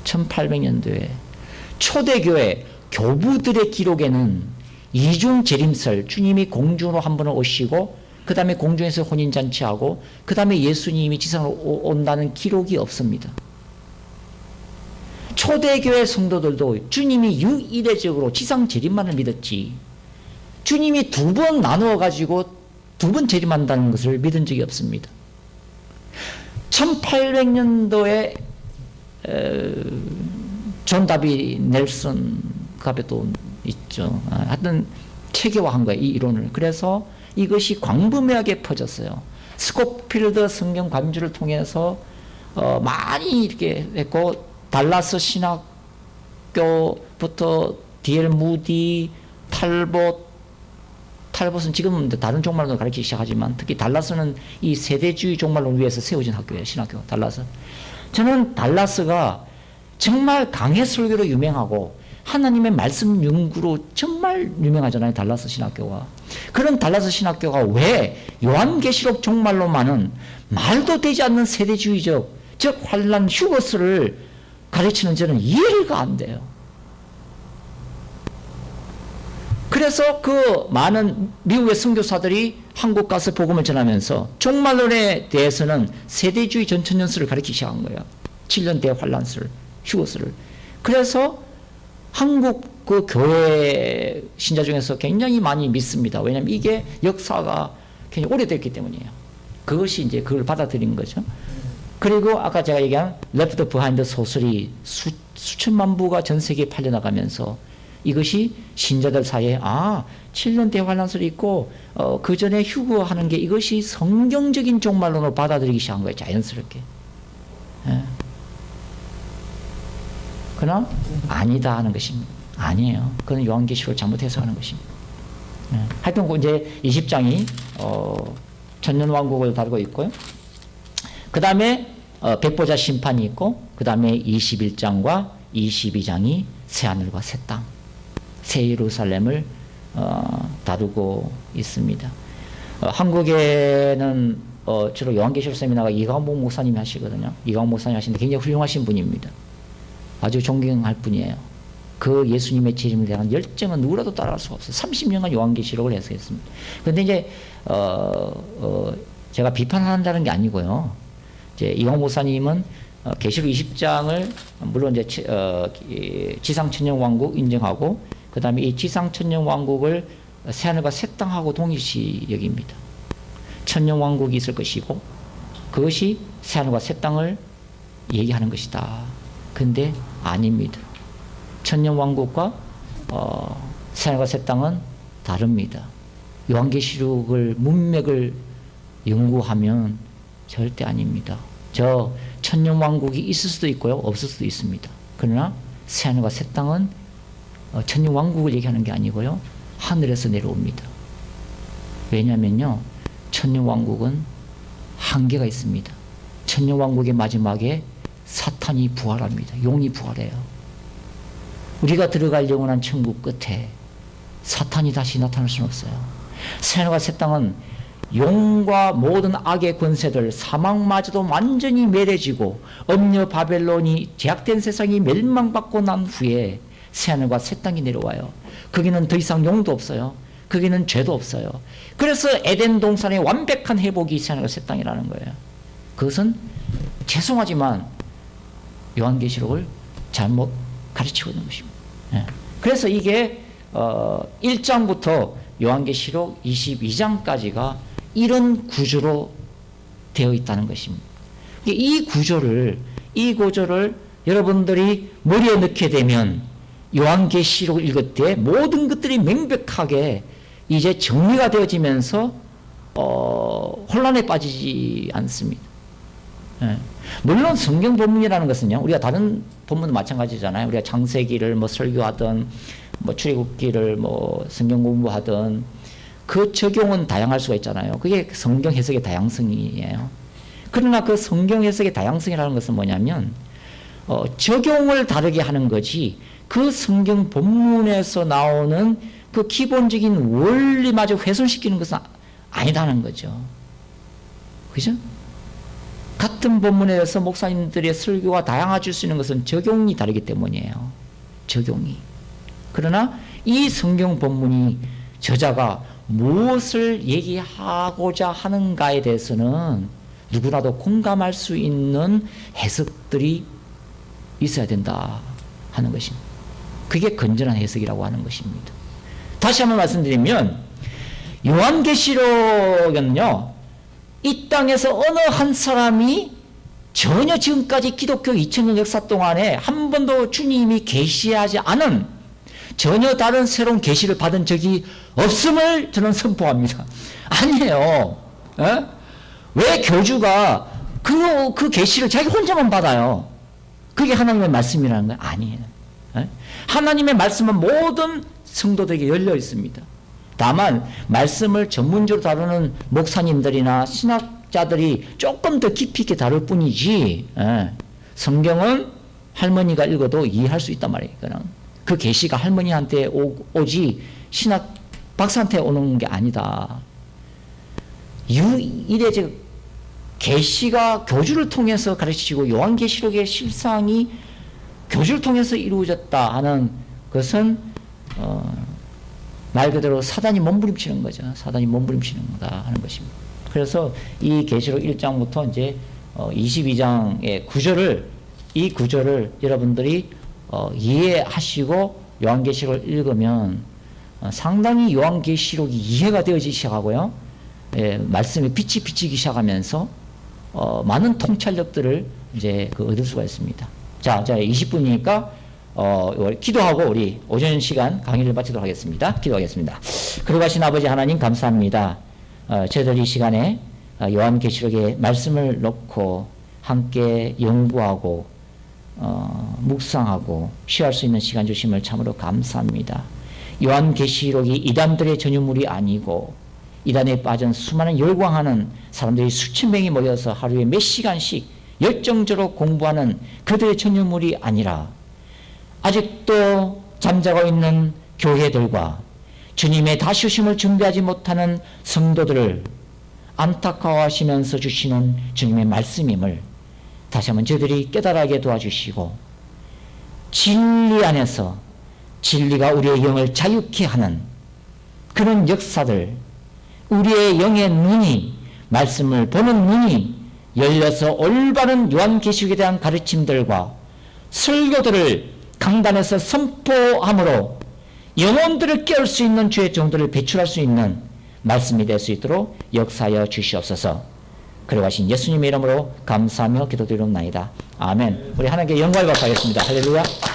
1800년도에 초대교회 교부들의 기록에는 이중 재림설, 주님이 공중으로 한 번을 오시고 그 다음에 공중에서 혼인잔치하고 그 다음에 예수님이 지상으로 온다는 기록이 없습니다. 초대교회 성도들도 주님이 유일해적으로 지상 재림만을 믿었지, 주님이 두 번 나누어 가지고 두 번 재림한다는 것을 믿은 적이 없습니다. 1800년도에 존 다비 넬슨 그 앞에 또 있죠. 하여튼 체계화한 거예요, 이 이론을. 그래서 이것이 광범위하게 퍼졌어요. 스코필드 성경 관주를 통해서 많이 이렇게 했고, 달라스 신학교부터 D.L. 무디, 탈봇은 지금은 다른 종말론을 가르치기 시작하지만 특히 달라스는 이 세대주의 종말론을 위해서 세워진 학교예요. 신학교 달라스. 저는 달라스가 정말 강해 설교로 유명하고 하나님의 말씀 연구로 정말 유명하잖아요. 달라스 신학교가. 그런 달라스 신학교가 왜 요한계시록 종말론만은 말도 되지 않는 세대주의적, 즉 환란 휴거설을 가르치는 저는 이해가 안 돼요. 그래서 그 많은 미국의 선교사들이 한국 가서 복음을 전하면서 종말론에 대해서는 세대주의 전천년수를 가르치기 시작한 거예요. 7년 대환란설, 휴거설을. 그래서 한국 그 교회 신자 중에서 굉장히 많이 믿습니다. 왜냐하면 이게 역사가 굉장히 오래됐기 때문이에요. 그것이 이제 그걸 받아들인 거죠. 그리고 아까 제가 얘기한 Left Behind 소설이 수천만 부가 전 세계에 팔려나가면서 이것이 신자들 사이에 7년 대환란설이 있고 그 전에 휴거하는 게 이것이 성경적인 종말론으로 받아들이기 시작한 거예요. 자연스럽게. 예. 그러나 아니다 하는 것입니다. 아니에요. 그건 요한계시록을 잘못 해석하는 것입니다. 예. 하여튼 이제 20장이 천년왕국을 다루고 있고요. 그 다음에 백보자 심판이 있고 그 다음에 21장과 22장이 새하늘과 새 땅, 새 예루살렘을 다루고 있습니다. 한국에는 주로 요한계시록 세미나가 이광복 목사님이 하시거든요. 이광복 목사님 하시는데 굉장히 훌륭하신 분입니다. 아주 존경할 분이에요. 그 예수님의 재림에 대한 열정은 누구라도 따라갈 수가 없어요. 30년간 요한계시록을 해석했습니다. 그런데 이제 제가 비판한다는 게 아니고요. 이제 이광 목사님은 계시록 20장을 물론 이제 지상천년왕국 인정하고 그 다음에 이 지상천년왕국을 새하늘과 새 땅하고 동일시 여깁니다. 천년왕국이 있을 것이고 그것이 새하늘과 새 땅을 얘기하는 것이다. 근데 아닙니다. 천년왕국과 새하늘과 새 땅은 다릅니다. 요한계시록을 문맥을 연구하면 절대 아닙니다. 저 천년왕국이 있을 수도 있고요. 없을 수도 있습니다. 그러나 새하늘과 새 땅은 천년왕국을 얘기하는 게 아니고요. 하늘에서 내려옵니다. 왜냐면요. 천년왕국은 한계가 있습니다. 천년왕국의 마지막에 사탄이 부활합니다. 용이 부활해요. 우리가 들어갈 영원한 천국 끝에 사탄이 다시 나타날 수는 없어요. 새하늘과 새 땅은 용과 모든 악의 권세들, 사망마저도 완전히 멸해지고 엄녀 바벨론이 제약된 세상이 멸망받고 난 후에 새하늘과 새 땅이 내려와요. 거기는 더 이상 용도 없어요. 거기는 죄도 없어요. 그래서 에덴 동산의 완벽한 회복이 새하늘과 새 땅이라는 거예요. 그것은 죄송하지만 요한계시록을 잘못 가르치고 있는 것입니다. 그래서 이게 1장부터 요한계시록 22장까지가 이런 구조로 되어 있다는 것입니다. 이 구조를 여러분들이 머리에 넣게 되면 요한계시록을 읽을 때 모든 것들이 명백하게 이제 정리가 되어지면서 혼란에 빠지지 않습니다. 물론 성경 본문이라는 것은요, 우리가 다른 본문도 마찬가지잖아요. 우리가 창세기를 설교하든 출애굽기를 성경 공부하든 그 적용은 다양할 수가 있잖아요. 그게 성경 해석의 다양성이에요. 그러나 그 성경 해석의 다양성이라는 것은 뭐냐면 적용을 다르게 하는 거지 그 성경 본문에서 나오는 그 기본적인 원리마저 훼손시키는 것은 아니다는 거죠. 그죠? 같은 본문에 대해서 목사님들의 설교가 다양해질 수 있는 것은 적용이 다르기 때문이에요. 적용이. 그러나 이 성경 본문이 저자가 무엇을 얘기하고자 하는가에 대해서는 누구라도 공감할 수 있는 해석들이 있어야 된다 하는 것입니다. 그게 건전한 해석이라고 하는 것입니다. 다시 한번 말씀드리면 요한계시록은요, 이 땅에서 어느 한 사람이 전혀 지금까지 기독교 2000년 역사 동안에 한 번도 주님이 계시하지 않은 전혀 다른 새로운 계시를 받은 적이 없음을 저는 선포합니다. 아니에요. 왜 교주가 그 계시를 자기 혼자만 받아요? 그게 하나님의 말씀이라는 거예요? 아니에요. 하나님의 말씀은 모든 성도들에게 열려 있습니다. 다만 말씀을 전문적으로 다루는 목사님들이나 신학자들이 조금 더 깊이 있게 다룰 뿐이지 성경은 할머니가 읽어도 이해할 수 있단 말이에요. 그 계시가 할머니한테 오지 신학 박사한테 오는 게 아니다. 이래적 계시가 교주를 통해서 가르치고 요한계시록의 실상이 교주를 통해서 이루어졌다 하는 것은 말 그대로 사단이 몸부림치는 거죠. 사단이 몸부림치는 거다 하는 것입니다. 그래서 이 계시록 1장부터 이제 22장의 구절을 이 구절을 여러분들이 이해하시고 요한계시록을 읽으면 상당히 요한계시록이 이해가 되어지기 시작하고요. 예, 말씀이 빛이 비치기 시작하면서 많은 통찰력들을 이제 얻을 수가 있습니다. 자, 20분이니까 기도하고 우리 오전 시간 강의를 마치도록 하겠습니다. 기도하겠습니다. 거룩하신 아버지 하나님 감사합니다. 저희들 이 시간에 요한계시록의 말씀을 놓고 함께 연구하고 묵상하고 쉬할 수 있는 시간 주심을 참으로 감사합니다. 요한계시록이 이단들의 전유물이 아니고 이단에 빠진 수많은 열광하는 사람들이 수천 명이 모여서 하루에 몇 시간씩 열정적으로 공부하는 그들의 전유물이 아니라 아직도 잠자고 있는 교회들과 주님의 다시 오심을 준비하지 못하는 성도들을 안타까워하시면서 주시는 주님의 말씀임을 다시 한번 저희들이 깨달아게 도와주시고 진리 안에서 진리가 우리의 영을 자유케 하는 그런 역사들, 우리의 영의 눈이, 말씀을 보는 눈이 열려서 올바른 요한계시록에 대한 가르침들과 설교들을 강단에서 선포함으로 영혼들을 깨울 수 있는 주의 종들을 배출할 수 있는 말씀이 될 수 있도록 역사하여 주시옵소서. 그러하신 예수님의 이름으로 감사하며 기도드리옵나이다. 아멘. 우리 하나님께 영광을 받겠습니다. 할렐루야.